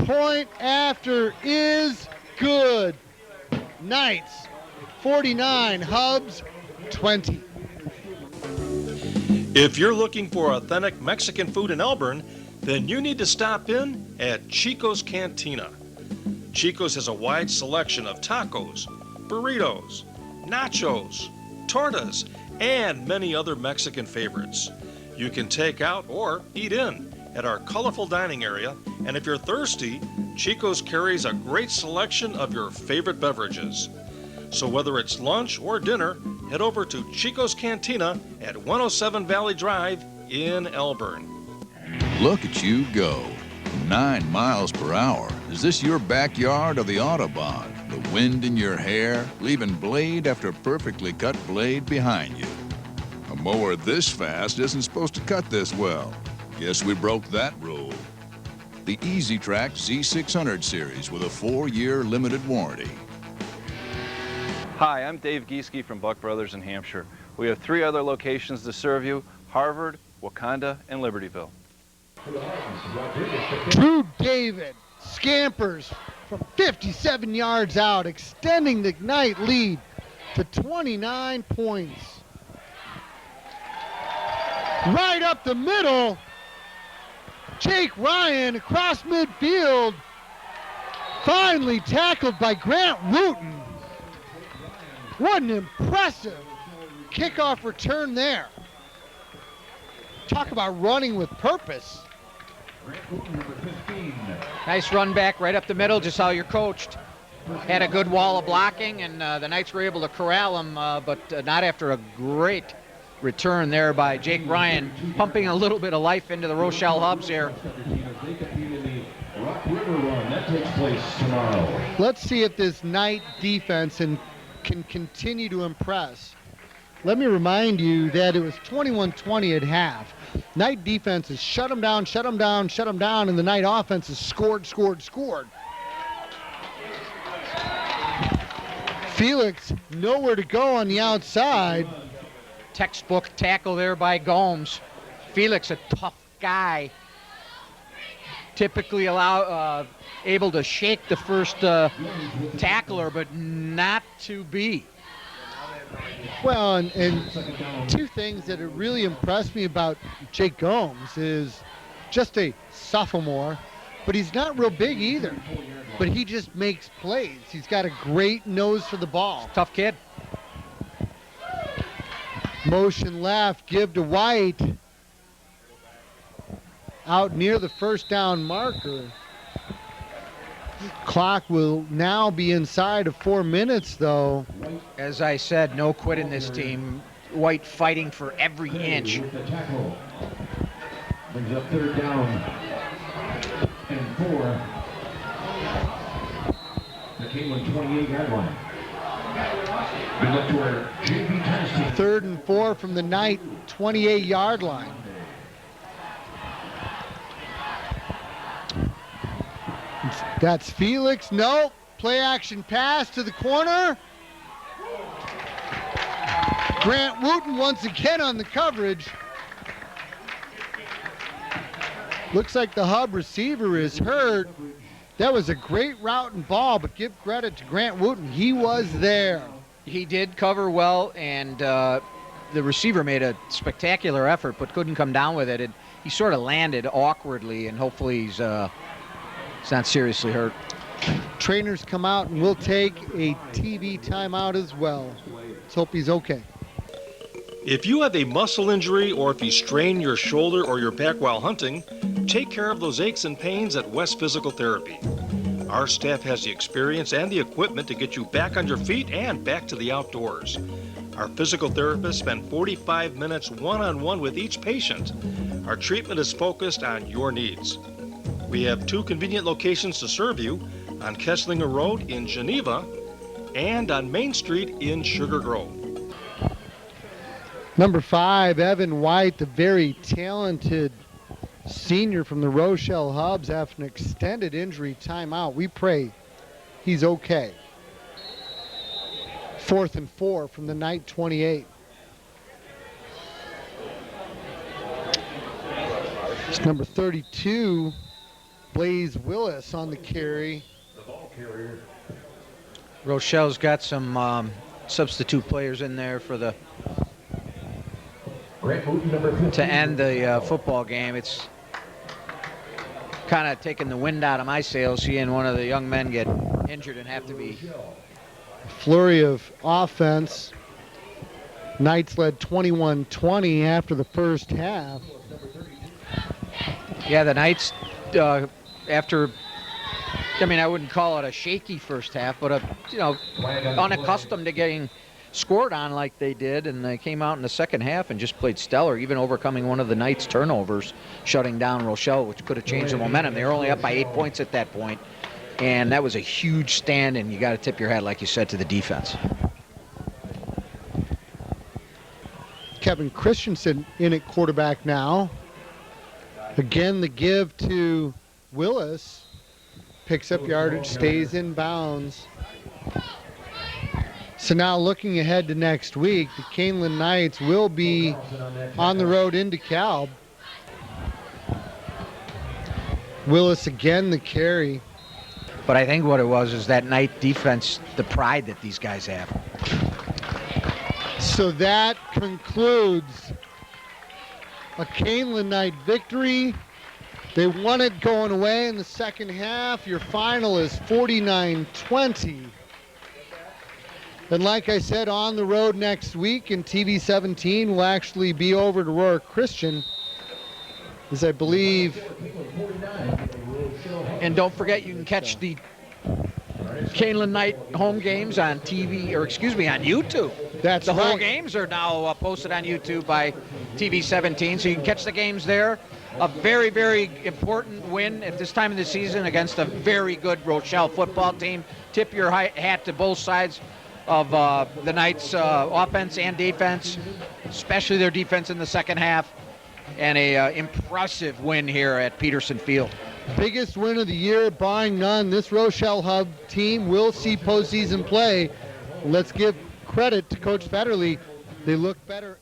Point after is good. Knights 49, Hubs 20. If you're looking for authentic Mexican food in Elburn, then you need to stop in at Chico's Cantina. Chico's has a wide selection of tacos, burritos, nachos, tortas, and many other Mexican favorites. You can take out or eat in at our colorful dining area, and if you're thirsty, Chico's carries a great selection of your favorite beverages. So whether it's lunch or dinner, head over to Chico's Cantina at 107 Valley Drive in Elburn. Look at you go. 9 miles per hour. Is this your backyard or the Autobahn? The wind in your hair, leaving blade after perfectly cut blade behind you. A mower this fast isn't supposed to cut this well. Guess we broke that rule. The Easy Track Z600 series with a 4-year limited warranty. Hi, I'm Dave Gieske from Buck Brothers in Hampshire. We have 3 other locations to serve you: Harvard, Wakanda, and Libertyville. Drew David scampers from 57 yards out, extending the Knight lead to 29 points. Right up the middle, Jake Ryan across midfield, finally tackled by Grant Wooten. What an impressive kickoff return there. Talk about running with purpose. Nice run back right up the middle, just how you're coached. Had a good wall of blocking, and the Knights were able to corral him, but not after a great return there by Jake Ryan, pumping a little bit of life into the Rochelle Hubs here. Let's see if this Knight defense can continue to impress. Let me remind you that it was 21-20 at half. Knight defense has shut them down, and the Knight offense has scored. Felix nowhere to go on the outside. Textbook tackle there by Gomes. Felix, a tough guy. Typically able to shake the first tackler, but not to be. Well, and 2 things that have really impressed me about Jake Gomes is just a sophomore, but he's not real big either. But he just makes plays. He's got a great nose for the ball. Tough kid. Motion left, give to White. Out near the first down marker. Clock will now be inside of 4 minutes, though. As I said, no quit in this team. White fighting for every inch. Brings up 3rd down and 4. The Kaneland 28-yard line. We look to our JV tennis team. 3rd and 4 from the Knight 28-yard line. That's Felix. No. Play action pass to the corner. Grant Wooten once again on the coverage. Looks like the Hub receiver is hurt. That was a great route and ball, but give credit to Grant Wooten. He was there. He did cover well, and the receiver made a spectacular effort, but couldn't come down with it. He sort of landed awkwardly, and hopefully he's not seriously hurt. Trainers come out and we'll take a TV timeout as well. Let's hope he's okay. If you have a muscle injury or if you strain your shoulder or your back while hunting, take care of those aches and pains at West Physical Therapy. Our staff has the experience and the equipment to get you back on your feet and back to the outdoors. Our physical therapists spend 45 minutes one-on-one with each patient. Our treatment is focused on your needs. We have 2 convenient locations to serve you, on Kesslinger Road in Geneva and on Main Street in Sugar Grove. Number 5, Evan White, the very talented senior from the Rochelle Hubs, after an extended injury timeout. We pray he's okay. 4th and 4 from the Knight 28. It's number 32, Blaze Willis on the carry. Rochelle's got some substitute players in there for the to end the football game. It's kind of taking the wind out of my sails, seeing one of the young men get injured and have to be. Flurry of offense. Knights led 21-20 after the first half. Yeah, the Knights, after, I mean, I wouldn't call it a shaky first half, but unaccustomed to getting scored on like they did, and they came out in the second half and just played stellar, even overcoming one of the Knights' turnovers, shutting down Rochelle, which could have changed the momentum. They were only up by 8 points at that point, and that was a huge stand, and you got to tip your hat, like you said, to the defense. Kevin Christensen in at quarterback now. Again, the give to Willis. Picks up yardage, stays in bounds. So now looking ahead to next week, the Kaneland Knights will be on the road into DeKalb. Willis again the carry. But I think what it was is that Knight defense, the pride that these guys have. So that concludes a Kaneland Knight victory. They won it going away in the second half. Your final is 49-20. And like I said, on the road next week in TV 17 will actually be over to Aurora Christian, as I believe. And don't forget, you can catch the Kaneland Knight home games on TV, or excuse me, on YouTube. That's the right. whole games are now posted on YouTube by TV 17, so you can catch the games there. A very, very important win at this time of the season against a very good Rochelle football team. Tip your hat to both sides of the Knights' offense and defense, especially their defense in the second half, and a impressive win here at Peterson Field. Biggest win of the year, barring none. This Rochelle Hub team will see postseason play. Let's give credit to Coach Federle. They look better